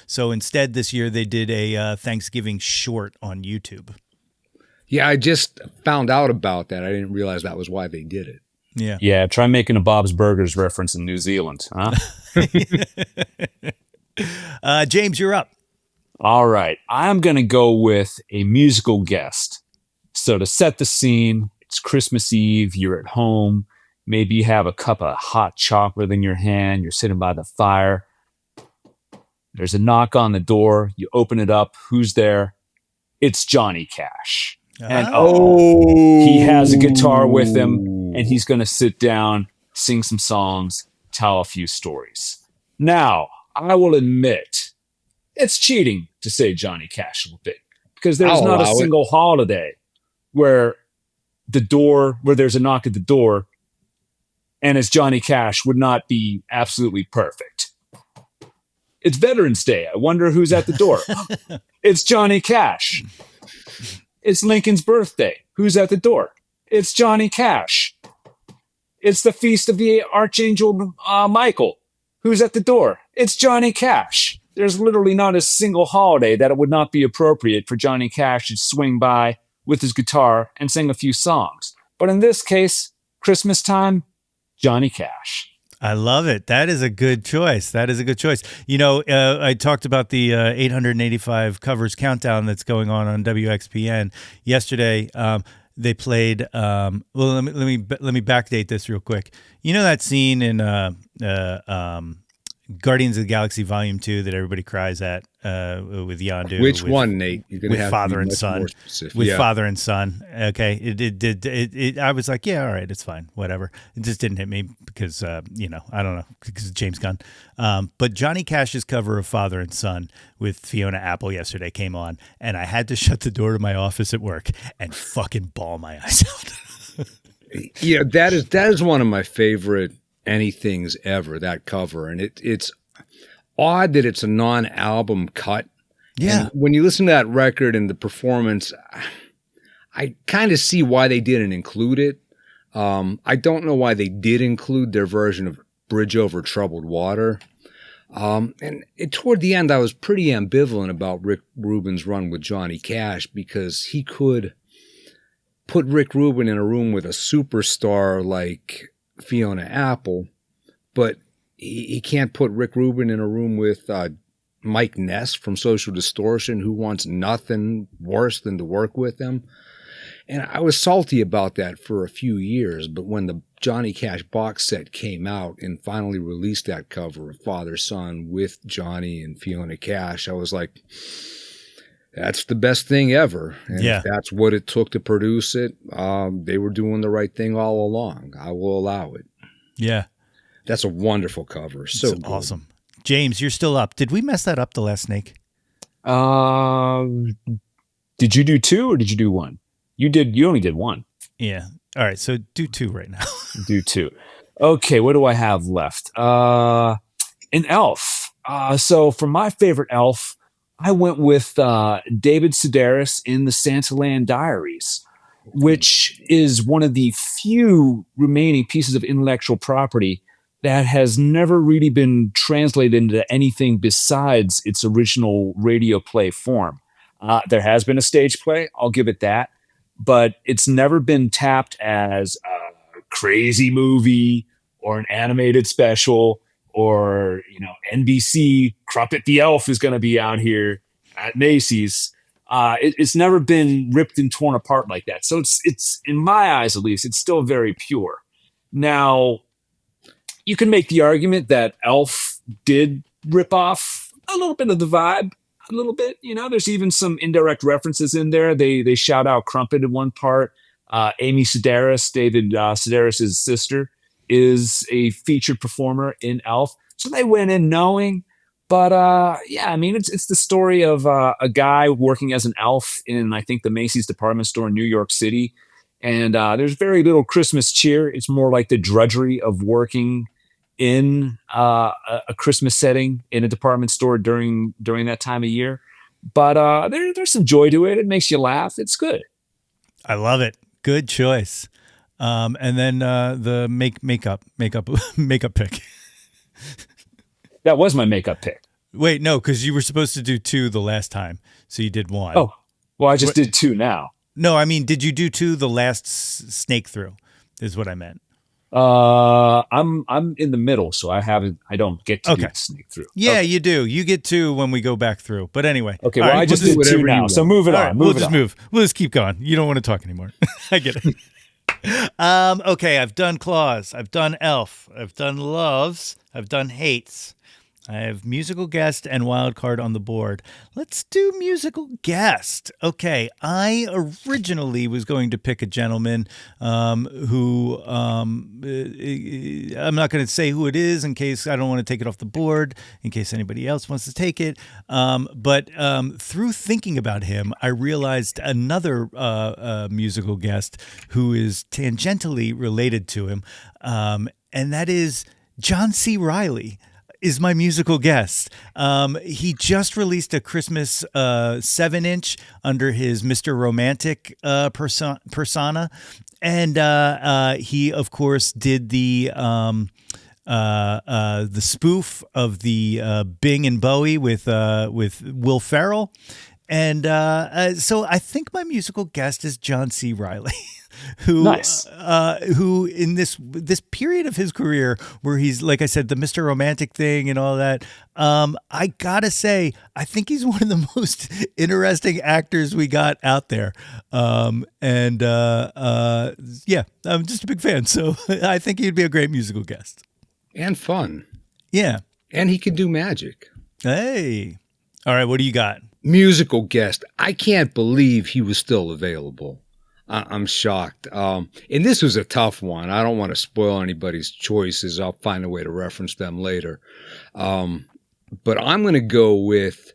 So instead this year they did a Thanksgiving short on YouTube. Yeah, I just found out about that. I didn't realize that was why they did it. Yeah. Yeah, try making a Bob's Burgers reference in New Zealand, huh? James, you're up. All right. I'm going to go with a musical guest. So to set the scene, it's Christmas Eve, you're at home, maybe you have a cup of hot chocolate in your hand, you're sitting by the fire. There's a knock on the door, you open it up, who's there? It's Johnny Cash. And he has a guitar with him, and he's going to sit down, sing some songs, tell a few stories. Now, I will admit, it's cheating to say Johnny Cash a little bit, because there's not a single holiday where there's a knock at the door, and it's Johnny Cash would not be absolutely perfect. It's Veterans Day. I wonder who's at the door. It's Johnny Cash. It's Lincoln's birthday. Who's at the door? It's Johnny Cash. It's the feast of the Archangel Michael. Who's at the door? It's Johnny Cash. There's literally not a single holiday that it would not be appropriate for Johnny Cash to swing by with his guitar and sing a few songs. But in this case, Christmas time, Johnny Cash. I love it. That is a good choice. You know, I talked about the 885 covers countdown that's going on WXPN yesterday. They played. Well, let me backdate this real quick. You know that scene in Guardians of the Galaxy Volume 2 that everybody cries at with Yondu. Which one, Nate? You're gonna with have father to be and much son. more specific. With father and son. Okay, it. I was like, yeah, all right, it's fine, whatever. It just didn't hit me because I don't know, because of James Gunn. But Johnny Cash's cover of Father and Son with Fiona Apple yesterday came on, and I had to shut the door to my office at work and fucking bawl my eyes out. Yeah, that is one of my favorite anythings ever, that cover. And it's odd that it's a non-album cut. Yeah. And when you listen to that record and the performance, I kind of see why they didn't include it. I don't know why they did include their version of Bridge Over Troubled Water. Toward the end, I was pretty ambivalent about Rick Rubin's run with Johnny Cash, because he could put Rick Rubin in a room with a superstar like Fiona Apple, but he can't put Rick Rubin in a room with Mike Ness from Social Distortion, who wants nothing worse than to work with him. And I was salty about that for a few years, but when the Johnny Cash box set came out and finally released that cover of Father Son with Johnny and Fiona Cash, I was like, that's the best thing ever. And if that's what it took to produce it, they were doing the right thing all along. I will allow it. Yeah. That's a wonderful cover. So good. Awesome. James, you're still up. Did we mess that up, The Last Snake? Did you do 2 or did you do 1? You only did 1. Yeah. All right. So do 2 right now. Do 2. Okay. What do I have left? An Elf. So for my favorite Elf, I went with David Sedaris in the Santaland Diaries, which is one of the few remaining pieces of intellectual property that has never really been translated into anything besides its original radio play form. There has been a stage play, I'll give it that, but it's never been tapped as a crazy movie or an animated special or, NBC Crumpet the Elf is going to be out here at Macy's. It's never been ripped and torn apart like that. So it's in my eyes, at least, it's still very pure. Now, you can make the argument that Elf did rip off a little bit of the vibe, a little bit. There's even some indirect references in there. They shout out Crumpet in one part. Amy Sedaris, David Sedaris' sister, is a featured performer in Elf. So they went in knowing. But it's the story of a guy working as an elf in, I think, the Macy's department store in New York City. And there's very little Christmas cheer. It's more like the drudgery of working in a Christmas setting in a department store during that time of year. But there's some joy to it. It makes you laugh. It's good. I love it. Good choice. And then the makeup pick. That was my makeup pick. Wait, no, because you were supposed to do 2 the last time, so you did 1. Oh, well, I just did 2 now. No, I mean, did you do 2 the last snake through? Is what I meant. I'm in the middle, so I don't get to do the snake through. Yeah, okay. You do. You get 2 when we go back through. But anyway. Okay, well, I just did 2 now, so move it on. We'll just keep going. You don't want to talk anymore. I get it. Okay, I've done Claus. I've done Elf. I've done Loves. I've done Hates. I have musical guest and wild card on the board. Let's do musical guest. Okay, I originally was going to pick a gentleman who I'm not going to say who it is in case I don't want to take it off the board, in case anybody else wants to take it. But through thinking about him, I realized another musical guest who is tangentially related to him, and that is John C. Reilly. Is my musical guest. He just released a Christmas 7-inch under his Mr. Romantic persona. And he, of course, did the spoof of the Bing and Bowie with Will Ferrell. And so I think my musical guest is John C. Reilly. Who in this period of his career where he's, like I said, the Mr. Romantic thing and all that, I gotta say, I think he's one of the most interesting actors we got out there. I'm just a big fan. So I think he'd be a great musical guest. And fun. Yeah. And he can do magic. Hey. All right, what do you got? Musical guest. I can't believe he was still available. I'm shocked. And this was a tough one. I don't want to spoil anybody's choices. I'll find a way to reference them later. But I'm going to go with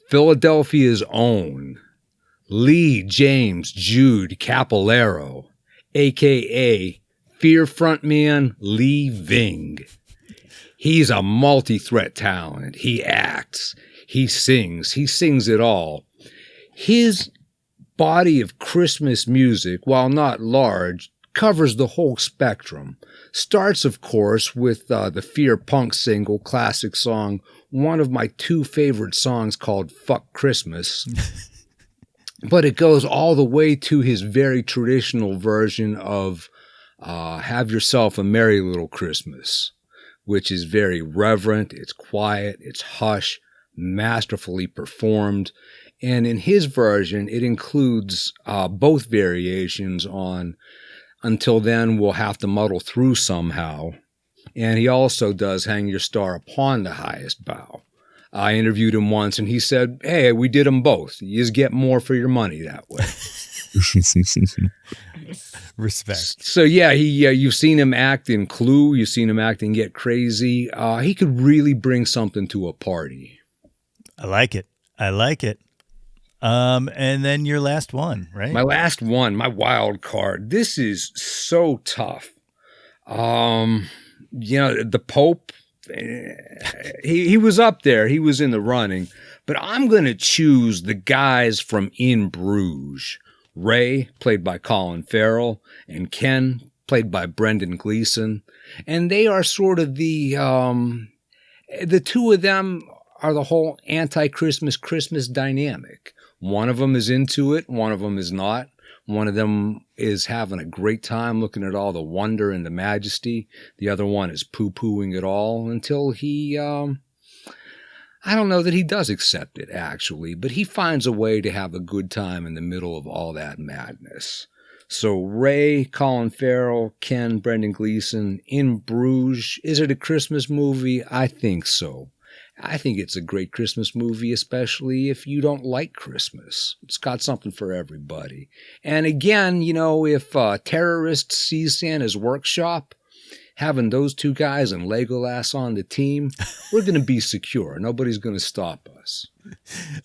Philadelphia's own Lee James Jude Capolero, a.k.a. Fear frontman Lee Ving. He's a multi-threat talent. He acts. He sings it all. His body of Christmas music, while not large, covers the whole spectrum. Starts, of course, with the Fear Punk single, classic song, one of my 2 favorite songs called Fuck Christmas. But it goes all the way to his very traditional version of Have Yourself a Merry Little Christmas. which is very reverent, it's quiet, it's hush, masterfully performed. And in his version, it includes both variations on Until Then We'll Have to Muddle Through Somehow. And he also does Hang Your Star Upon the Highest Bough. I interviewed him once and he said, hey, we did them both. You just get more for your money that way. Respect. So yeah, you've seen him act in Clue. You've seen him act in Get Crazy. He could really bring something to a party. I like it. And then your last one, right? My last one, my wild card. This is so tough. The Pope, he was up there. He was in the running. But I'm going to choose the guys from In Bruges. Ray, played by Colin Farrell, and Ken, played by Brendan Gleeson. And they are sort of the two of them are the whole anti-Christmas Christmas dynamic. One of them is into it. One of them is not. One of them is having a great time looking at all the wonder and the majesty. The other one is poo-pooing it all until he, I don't know that he does accept it, actually, but he finds a way to have a good time in the middle of all that madness. So Ray, Colin Farrell, Ken, Brendan Gleeson, In Bruges. Is it a Christmas movie? I think so. I think it's a great Christmas movie, especially if you don't like Christmas. It's got something for everybody. And again, if a terrorist sees Santa's workshop, having those two guys and Legolas on the team, we're going to be secure. Nobody's going to stop us.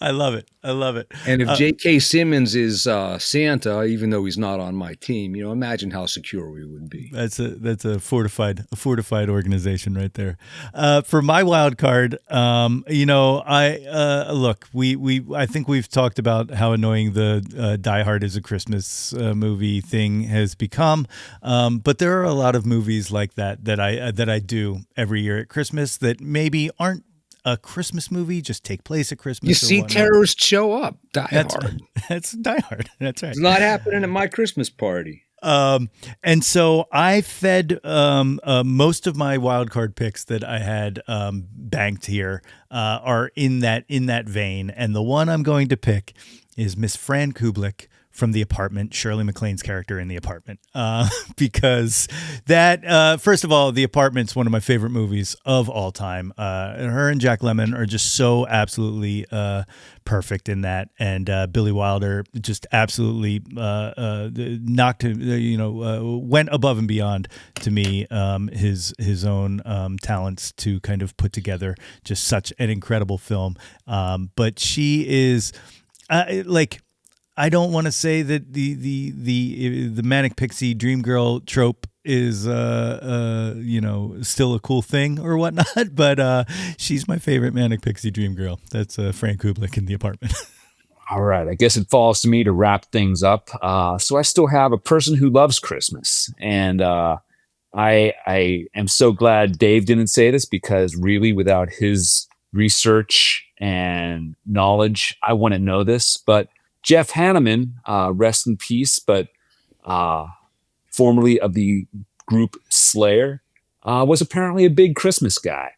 I love it. And if J.K. Simmons is Santa, even though he's not on my team, imagine how secure we would be. That's a fortified organization right there. For my wild card, I think we've talked about how annoying the Die Hard is a Christmas movie thing has become. But there are a lot of movies like that I do every year at Christmas that maybe aren't a Christmas movie, just take place at Christmas. You see terrorists show up. Die Hard. That's Die Hard. That's right. It's not happening at my Christmas party. And so I fed most of my wild card picks that I had banked here are in that vein. And the one I'm going to pick is Miss Fran Kubelik from The Apartment, Shirley MacLaine's character in The Apartment, because that, first of all, The Apartment's one of my favorite movies of all time. Her and Jack Lemmon are just so absolutely perfect in that, and Billy Wilder just absolutely went above and beyond to me his own talents to kind of put together just such an incredible film. But she is I don't want to say that the manic pixie dream girl trope is still a cool thing or whatnot, but she's my favorite manic pixie dream girl. That's Fran Kubelik in The Apartment. All right, I guess it falls to me to wrap things up. So I still have a person who loves Christmas, and I am so glad Dave didn't say this, because really, without his research and knowledge, I wouldn't know this, but Jeff Hanneman, rest in peace, but formerly of the group Slayer, was apparently a big Christmas guy.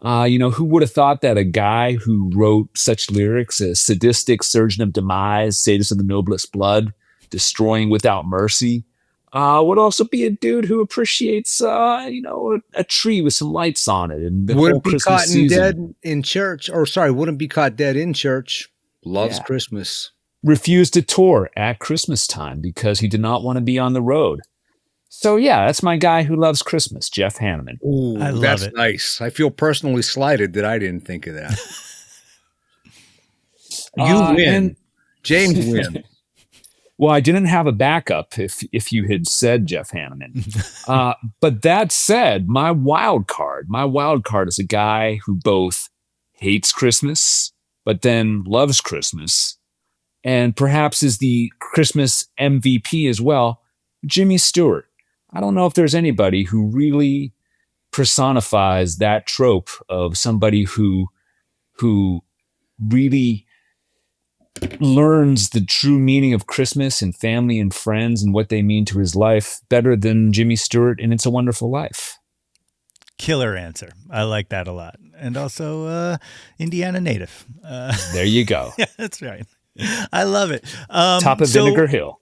Who would have thought that a guy who wrote such lyrics as sadistic surgeon of demise, sadist of the noblest blood, destroying without mercy, would also be a dude who appreciates, a tree with some lights on it. And wouldn't be caught dead in church, wouldn't be caught dead in church. Loves Christmas. Refused to tour at Christmas time because he did not want to be on the road. So yeah, that's my guy who loves Christmas, Jeff Hanneman. Ooh, that's nice. I feel personally slighted that I didn't think of that. You win. James wins. Well, I didn't have a backup if you had said Jeff Hanneman. But that said, my wild card is a guy who both hates Christmas, but then loves Christmas, and perhaps is the Christmas MVP as well, Jimmy Stewart. I don't know if there's anybody who really personifies that trope of somebody who really learns the true meaning of Christmas and family and friends and what they mean to his life better than Jimmy Stewart in It's a Wonderful Life. Killer answer. I like that a lot. And also Indiana native. There you go. Yeah, that's right. I love it. Top of Vinegar Hill.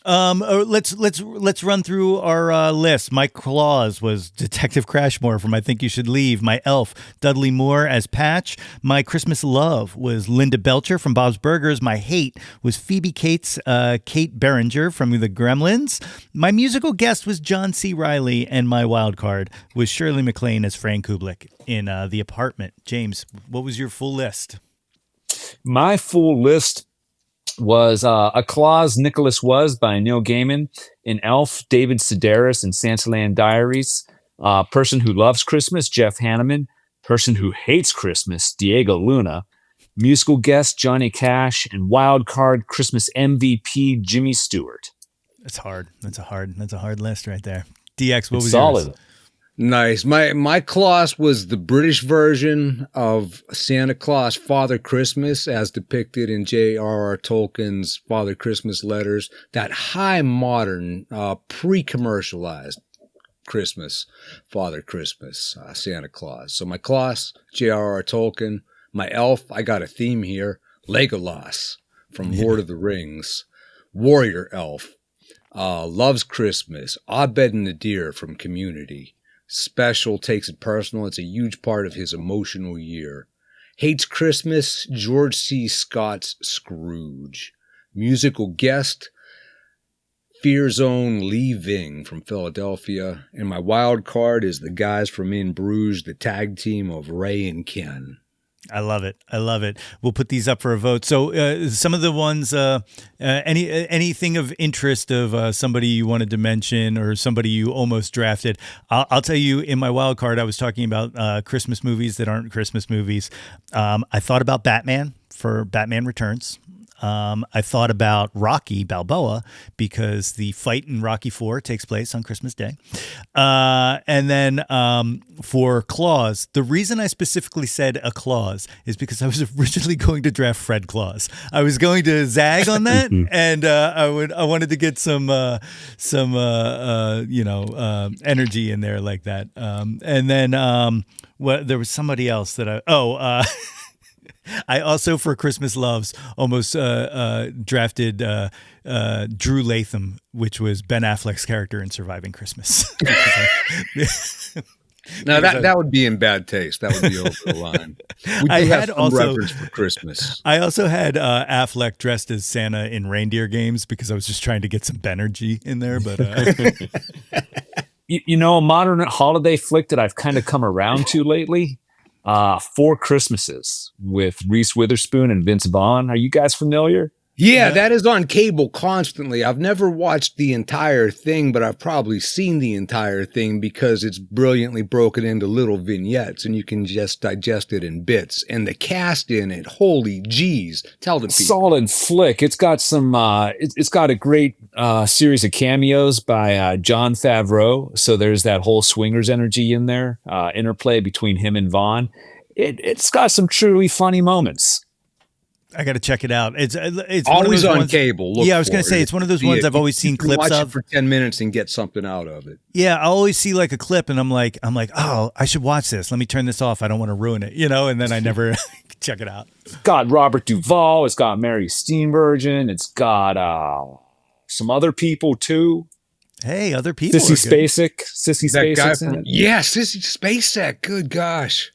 Let's run through our list. My Claus was Detective Crashmore from I Think You Should Leave. My elf, Dudley Moore as Patch. My Christmas love was Linda Belcher from Bob's Burgers. My hate was Phoebe Cates, Kate Berenger from The Gremlins. My musical guest was John C. Reilly, and my wild card was Shirley MacLaine as Fran Kubelik in The Apartment. James, what was your full list? My full list was A Claus Nicholas Was by Neil Gaiman, an elf, David Sedaris in Santaland Diaries, Person Who Loves Christmas, Jeff Hanneman, Person Who Hates Christmas, Diego Luna, musical guest, Johnny Cash, and wild card Christmas MVP, Jimmy Stewart. That's hard. That's a hard list right there. DX, what was solid. Yours? Nice. My Claus was the British version of Santa Claus Father Christmas as depicted in J.R.R. Tolkien's Father Christmas letters. That high modern, pre-commercialized Christmas, Father Christmas, Santa Claus. So my Claus, J.R.R. Tolkien. My elf, I got a theme here, Legolas from Lord of the Rings. Warrior elf, loves Christmas. Abed Nadir from Community. Special, takes it personal. It's a huge part of his emotional year. Hates Christmas, George C. Scott's Scrooge. Musical guest, Fear Zone Lee Ving from Philadelphia. And my wild card is the guys from In Bruges, the tag team of Ray and Ken. I love it. We'll put these up for a vote. So some of the ones, anything of interest of somebody you wanted to mention or somebody you almost drafted. I'll tell you, in my wild card, I was talking about Christmas movies that aren't Christmas movies. I thought about Batman for Batman Returns. I thought about Rocky Balboa because the fight in Rocky IV takes place on Christmas Day. And then for Claus, the reason I specifically said a Claus is because I was originally going to draft Fred Claus. I was going to zag on that, and I wanted to get some energy in there like that. And then there was somebody else that I also, for Christmas Loves, almost drafted Drew Latham, which was Ben Affleck's character in Surviving Christmas. Now that would be in bad taste. That would be over the line. We do have some reference for Christmas. I also had Affleck dressed as Santa in Reindeer Games because I was just trying to get some Benergy in there. But a modern holiday flick that I've kind of come around to lately. Four Christmases with Reese Witherspoon and Vince Vaughn. Are you guys familiar? Yeah, that is on cable constantly. I've never watched the entire thing, but I've probably seen the entire thing because it's brilliantly broken into little vignettes and you can just digest it in bits. And the cast in it, holy geez. Tell the people. Solid flick. It's got some, it's got a great series of cameos by Jon Favreau. So there's that whole swingers energy in there, interplay between him and Vaughn. It's got some truly funny moments. I got to check it out. It's always on cable. I was going to say it's one of those ones I've always seen clips watch of it for 10 minutes and get something out of it. Yeah, I always see like a clip and I'm like, oh, I should watch this. Let me turn this off. I don't want to ruin it, and then I never check it out. It's got Robert Duvall. It's got Mary Steenburgen. It's got some other people too. Hey, other people. Sissy Spacek. Sissy Spacek. Yeah, Sissy Spacek. Good gosh.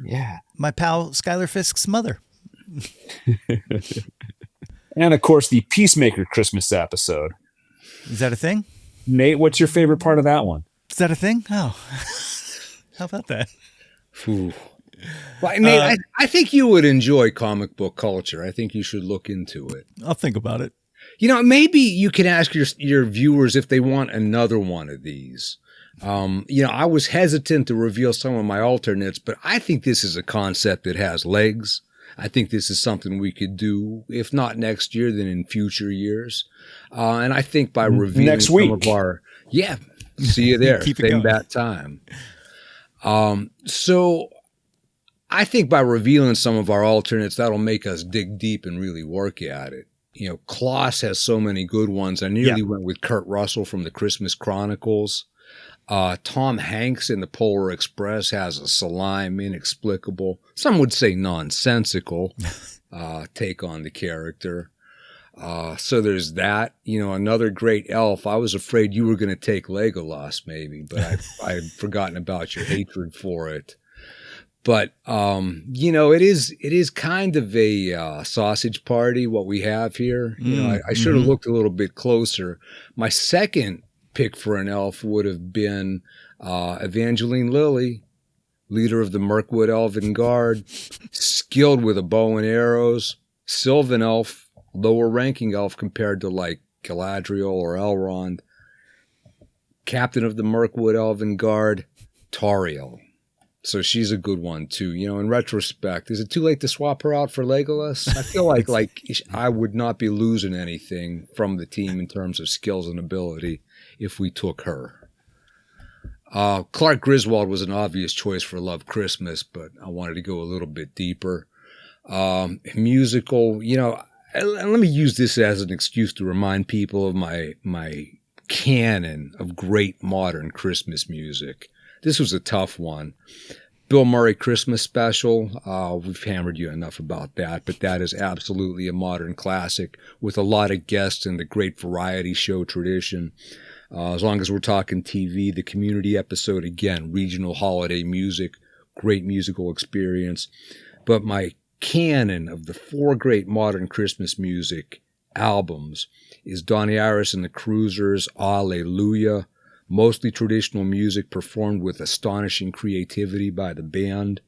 Yeah. My pal Skylar Fisk's mother. And of course, the Peacemaker Christmas episode. Is that a thing? Nate, what's your favorite part of that one? Is that a thing? Oh, how about that? Well, Nate, I think you would enjoy comic book culture. I think you should look into it. I'll think about it. Maybe you can ask your viewers if they want another one of these. I was hesitant to reveal some of my alternates, but I think this is a concept that has legs. I think this is something we could do, if not next year, then in future years. And I think by revealing next week. some of our, see you there, same bat time. So I think by revealing some of our alternates, that'll make us dig deep and really work at it. Claus has so many good ones. I nearly went with Kurt Russell from the Christmas Chronicles. Tom Hanks in the Polar Express has a sublime, inexplicable, some would say nonsensical take on the character. So there's that. Another great elf. I was afraid you were going to take Legolas, maybe, but I had forgotten about your hatred for it. But it is kind of a sausage party what we have here. I should have looked a little bit closer. My second pick for an elf would have been Evangeline Lilly, leader of the Mirkwood Elven Guard, skilled with a bow and arrows, Sylvan elf, lower ranking elf compared to like Galadriel or Elrond, captain of the Mirkwood Elven Guard, Tauriel. So she's a good one too. In retrospect, is it too late to swap her out for Legolas? I feel like I would not be losing anything from the team in terms of skills and ability if we took her. Clark Griswold was an obvious choice for Love Christmas, but I wanted to go a little bit deeper. Musical, and let me use this as an excuse to remind people of my canon of great modern Christmas music. This was a tough one. Bill Murray Christmas Special. We've hammered you enough about that, but that is absolutely a modern classic with a lot of guests in the great variety show tradition. As long as we're talking TV, the Community episode, again, regional holiday music, great musical experience. But my canon of the 4 great modern Christmas music albums is Donny Iris and the Cruisers' Alleluia, mostly traditional music performed with astonishing creativity by the band.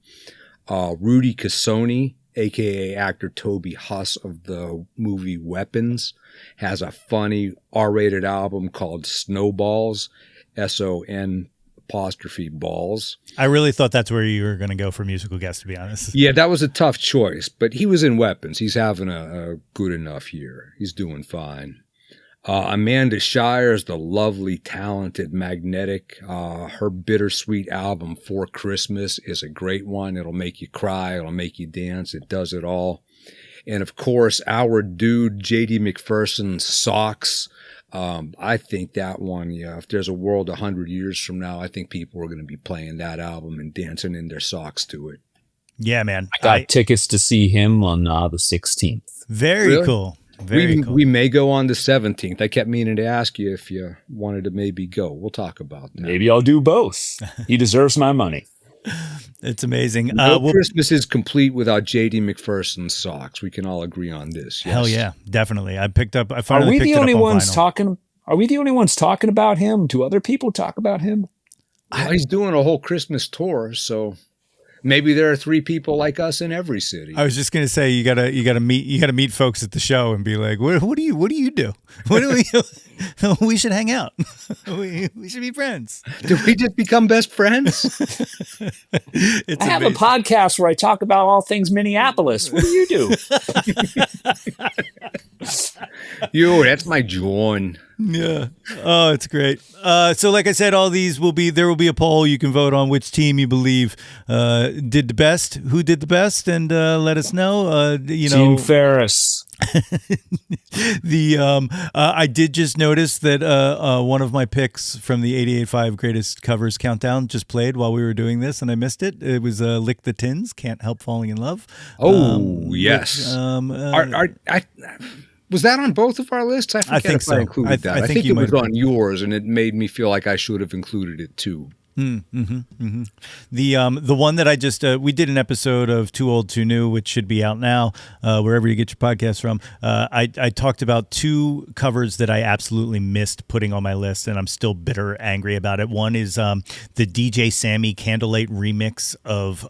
Rudy Cassoni, a.k.a. actor Toby Huss of the movie Weapons, has a funny R-rated album called Snowballs, S-O-N apostrophe balls. I really thought that's where you were going to go for musical guest, to be honest. Yeah, that was a tough choice, but he was in Weapons. He's having a good enough year. He's doing fine. Amanda Shires, the lovely, talented, magnetic. Her bittersweet album, For Christmas, is a great one. It'll make you cry. It'll make you dance. It does it all. And, of course, our dude, J.D. McPherson's Socks. I think that one, if there's a world 100 years from now, I think people are going to be playing that album and dancing in their socks to it. Yeah, man. I got tickets to see him on the 16th. Very Really? Cool. Very cool. We may go on the 17th. I kept meaning to ask you if you wanted to maybe go. We'll talk about that. Maybe I'll do both. He deserves my money. It's amazing. Christmas is complete without J.D. McPherson's Socks. We can all agree on this. Yes? Hell yeah, definitely. I finally Are we picked the it up only on ones vinyl. talking? Are we the only ones talking about him? Do other people talk about him? Well, he's doing a whole Christmas tour, so maybe there are 3 people like us in every city. I was just gonna say you gotta meet folks at the show and be like, what do you do? What do we should hang out. we should be friends. Did we just become best friends? It's I have amazing. a podcast where I talk about all things Minneapolis. What do you do? That's my Jawn. Yeah. Oh, it's great. So like I said, there will be a poll. You can vote on which team you believe did the best, who did the best, and let us know. Team Ferris. I did just notice that one of my picks from the 88.5 Greatest Covers Countdown just played while we were doing this, and I missed it. It was Lick the Tins, Can't Help Falling in Love. Yes. Was that on both of our lists? I forget think if so. I included that. I think it was on yours, and it made me feel like I should have included it too. The one that I just we did an episode of Too Old Too New, which should be out now wherever you get your podcast from. I talked about 2 covers that I absolutely missed putting on my list, and I'm still bitter angry about it. One is the DJ Sammy Candlelight remix of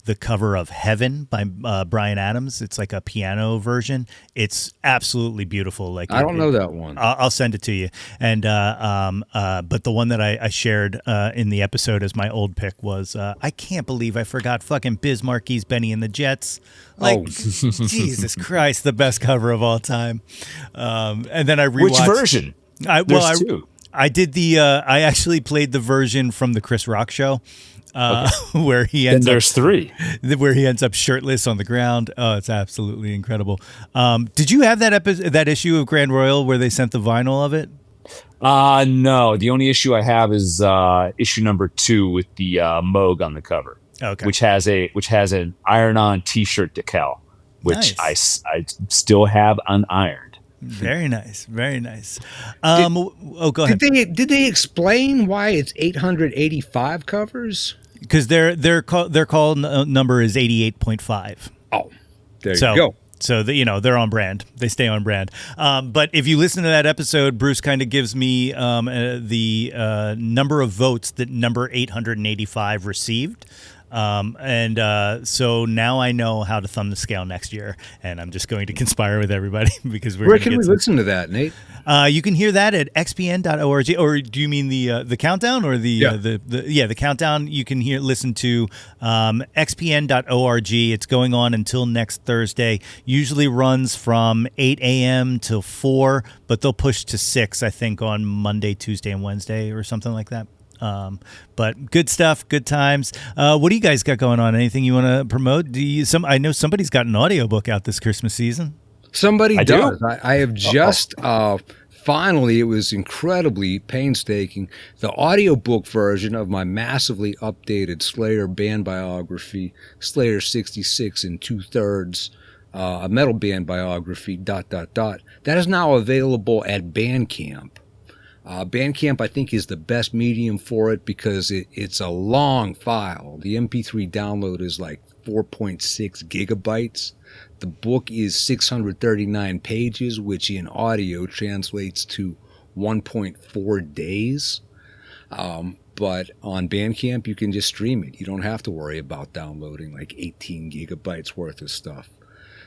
the cover of Heaven by Bryan Adams. It's like a piano version. It's absolutely beautiful. Like I don't know that one. I'll send it to you. And but the one that I shared in the episode as my old pick was I can't believe I forgot fucking Biz Marquis' Benny and the Jets. Like Jesus Christ, the best cover of all time. And then I rewatched. Which version? There's 2. I did I actually played the version from the Chris Rock show. Where he ends then there's 3. Where he ends up shirtless on the ground. Oh, it's absolutely incredible. Did you have that issue of Grand Royal where they sent the vinyl of it? No. The only issue I have is issue number 2 with the Moog on the cover, Okay. which has an iron-on T-shirt decal, which Nice. I still have unironed. Very nice. Very nice. Did- Go ahead. Did they explain why it's 885 covers? Because their call number is 88.5. Oh, there you go. So they're on brand. They stay on brand. But if you listen to that episode, Bruce kind of gives me the number of votes that number 885 received. So now I know how to thumb the scale next year, and I'm just going to conspire with everybody because Where can we listen to that, Nate? You can hear that at xpn.org, or do you mean the countdown or the countdown? You can listen to xpn.org. It's going on until next Thursday. Usually runs from 8 a.m. till 4, but they'll push to 6, I think, on Monday, Tuesday, and Wednesday or something like that. But good stuff, good times. What do you guys got going on? Anything you want to promote? I know somebody's got an audiobook out this Christmas season. Somebody does. I have just finally, it was incredibly painstaking, the audiobook version of my massively updated Slayer band biography, Slayer 66 and 2/3, a metal band biography, ... That is now available at Bandcamp. Bandcamp, I think, is the best medium for it because it's a long file. The MP3 download is like 4.6 gigabytes. The book is 639 pages, which in audio translates to 1.4 days. But on Bandcamp, you can just stream it. You don't have to worry about downloading like 18 gigabytes worth of stuff.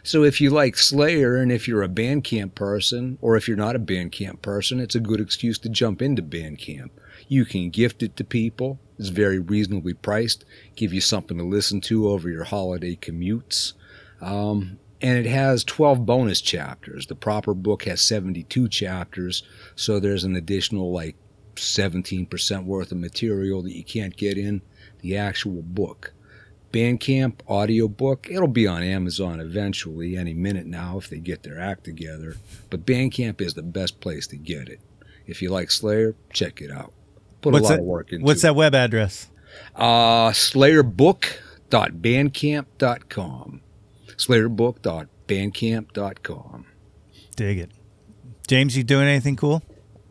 So if you like Slayer, and if you're a Bandcamp person, or if you're not a Bandcamp person, it's a good excuse to jump into Bandcamp. You can gift it to people. It's very reasonably priced. Give you something to listen to over your holiday commutes. And it has 12 bonus chapters. The proper book has 72 chapters, so there's an additional like 17% worth of material that you can't get in the actual book. Bandcamp audiobook, it'll be on Amazon eventually, any minute now if they get their act together. But Bandcamp is the best place to get it. If you like Slayer, check it out. Put a lot of work into it. What's that web address? Slayerbook.bandcamp.com. Slayerbook.bandcamp.com. Dig it. James, you doing anything cool?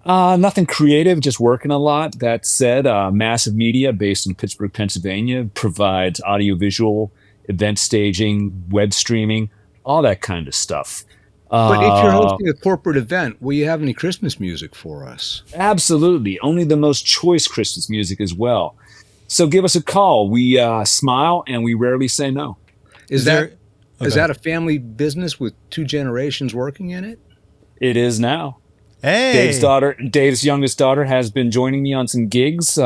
Nothing creative, just working a lot. That said, Massive Media, based in Pittsburgh, Pennsylvania, provides audiovisual, event staging, web streaming, all that kind of stuff. But if you're hosting a corporate event, will you have any Christmas music for us? Absolutely. Only the most choice Christmas music as well. So give us a call. We smile and we rarely say no. Is that a family business with 2 generations working in it? It is now. Hey, Dave's youngest daughter has been joining me on some gigs.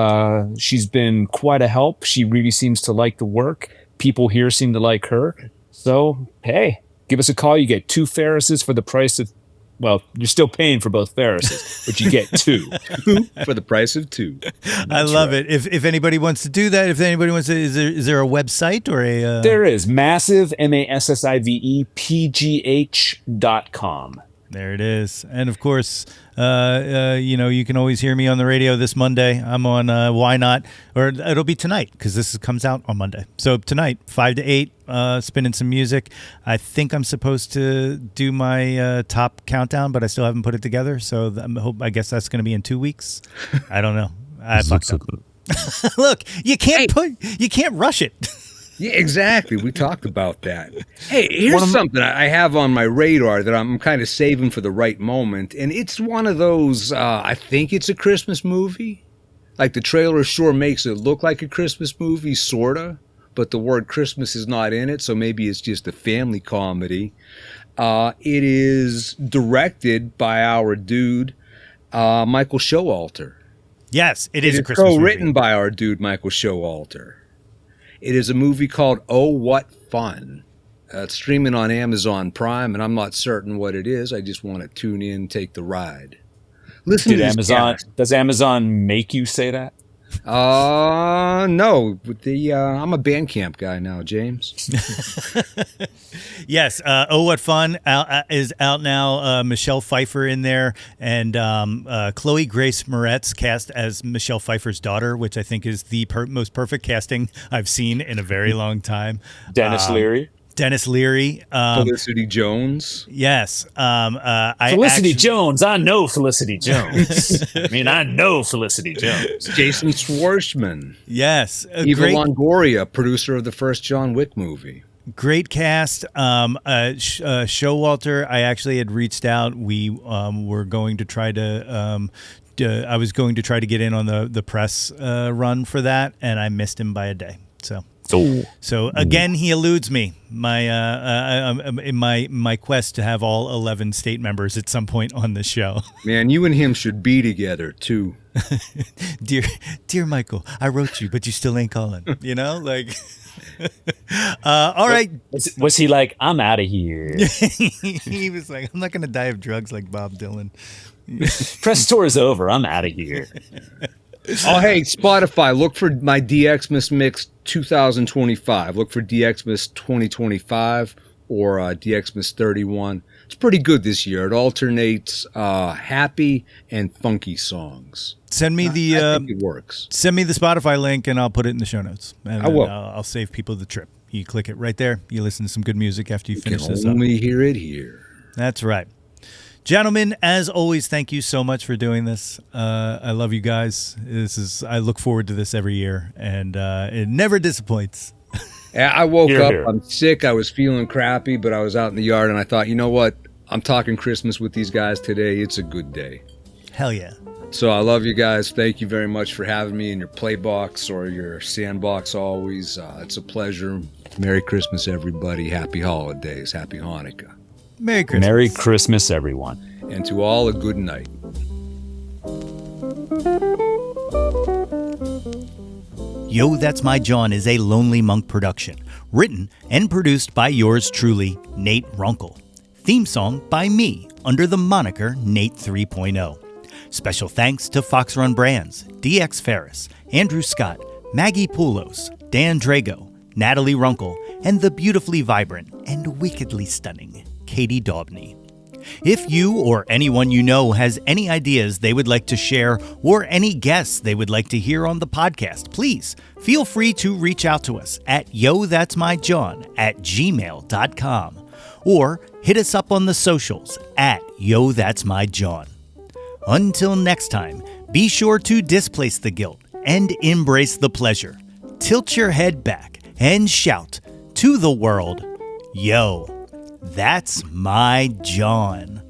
She's been quite a help. She really seems to like the work. People here seem to like her. So, hey, give us a call. You get 2 Ferrises for the price of, well, you're still paying for both Ferrises, but you get 2. 2 for the price of 2. I love it. If anybody wants to do that, if anybody wants to, is there a website or a? There is massive, MASSIVEPGH.com. There it is. And of course, you can always hear me on the radio this Monday. I'm on Why Not? Or it'll be tonight because this comes out on Monday. So tonight, 5 to 8, spinning some music. I think I'm supposed to do my top countdown, but I still haven't put it together. So I guess that's going to be in 2 weeks. I don't know. I fucked up. Look, you can't rush it. Yeah, exactly. We talked about that. Hey, here's something I have on my radar that I'm kind of saving for the right moment. And it's one of those, I think it's a Christmas movie. Like the trailer sure makes it look like a Christmas movie, sort of. But the word Christmas is not in it, so maybe it's just a family comedy. It is directed by our dude, Michael Showalter. Yes, it is a Christmas movie. Co-written by our dude, Michael Showalter. It is a movie called Oh, What Fun. It's streaming on Amazon Prime, and I'm not certain what it is. I just want to tune in, take the ride. Listen to this Does Amazon make you say that? No, with the I'm a Bandcamp guy now, James. Yes. Oh, what fun is out now. Michelle Pfeiffer in there, and Chloe Grace Moretz cast as Michelle Pfeiffer's daughter, which I think is the most perfect casting I've seen in a very long time. Dennis Leary. Dennis Leary. Felicity Jones. Yes. Felicity Jones. I know Felicity Jones. I know Felicity Jones. Jason Schwartzman. Yes. Eva Longoria, producer of the first John Wick movie. Great cast. Showalter, I actually had reached out. We were going to try to... I was going to try to get in on the press run for that, and I missed him by a day. So again, he eludes me. My quest to have all 11 state members at some point on the show. Man, you and him should be together too. dear Michael, I wrote you, but you still ain't calling. All right. Was he like, I'm out of here? He was like, I'm not going to die of drugs like Bob Dylan. Press tour is over. I'm out of here. Oh, hey, Spotify, look for my DXmas Mix 2025. Look for DXmas 2025 or DXmas 31. It's pretty good this year. It alternates happy and funky songs. Send me I think it works. Send me the Spotify link, and I'll put it in the show notes. And I will. I'll save people the trip. You click it right there. You listen to some good music after you finish this You can up. only hear it here. That's right. Gentlemen, as always, thank you so much for doing this. I love you guys. I look forward to this every year, and it never disappoints. Yeah, I woke up. Here. I'm sick. I was feeling crappy, but I was out in the yard, and I thought, you know what? I'm talking Christmas with these guys today. It's a good day. Hell yeah. So I love you guys. Thank you very much for having me in your playbox or your sandbox always. It's a pleasure. Merry Christmas, everybody. Happy holidays. Happy Hanukkah. Merry Christmas. Merry Christmas, everyone. And to all a good night. Yo, That's My Jawn is a Lonely Monk production. Written and produced by yours truly, Nate Runkle. Theme song by me, under the moniker Nate 3.0. Special thanks to Fox Run Brands, DX Ferris, Andrew Scott, Maggie Poulos, Dan Drago, Natalie Runkle, and the beautifully vibrant and wickedly stunning Katie Daubney. If you or anyone you know has any ideas they would like to share or any guests they would like to hear on the podcast, please feel free to reach out to us at yothat'smyjawn@gmail.com or hit us up on the socials at yothat'smyjawn. Until next time, be sure to displace the guilt and embrace the pleasure. Tilt your head back and shout to the world, yo, that's my Jawn.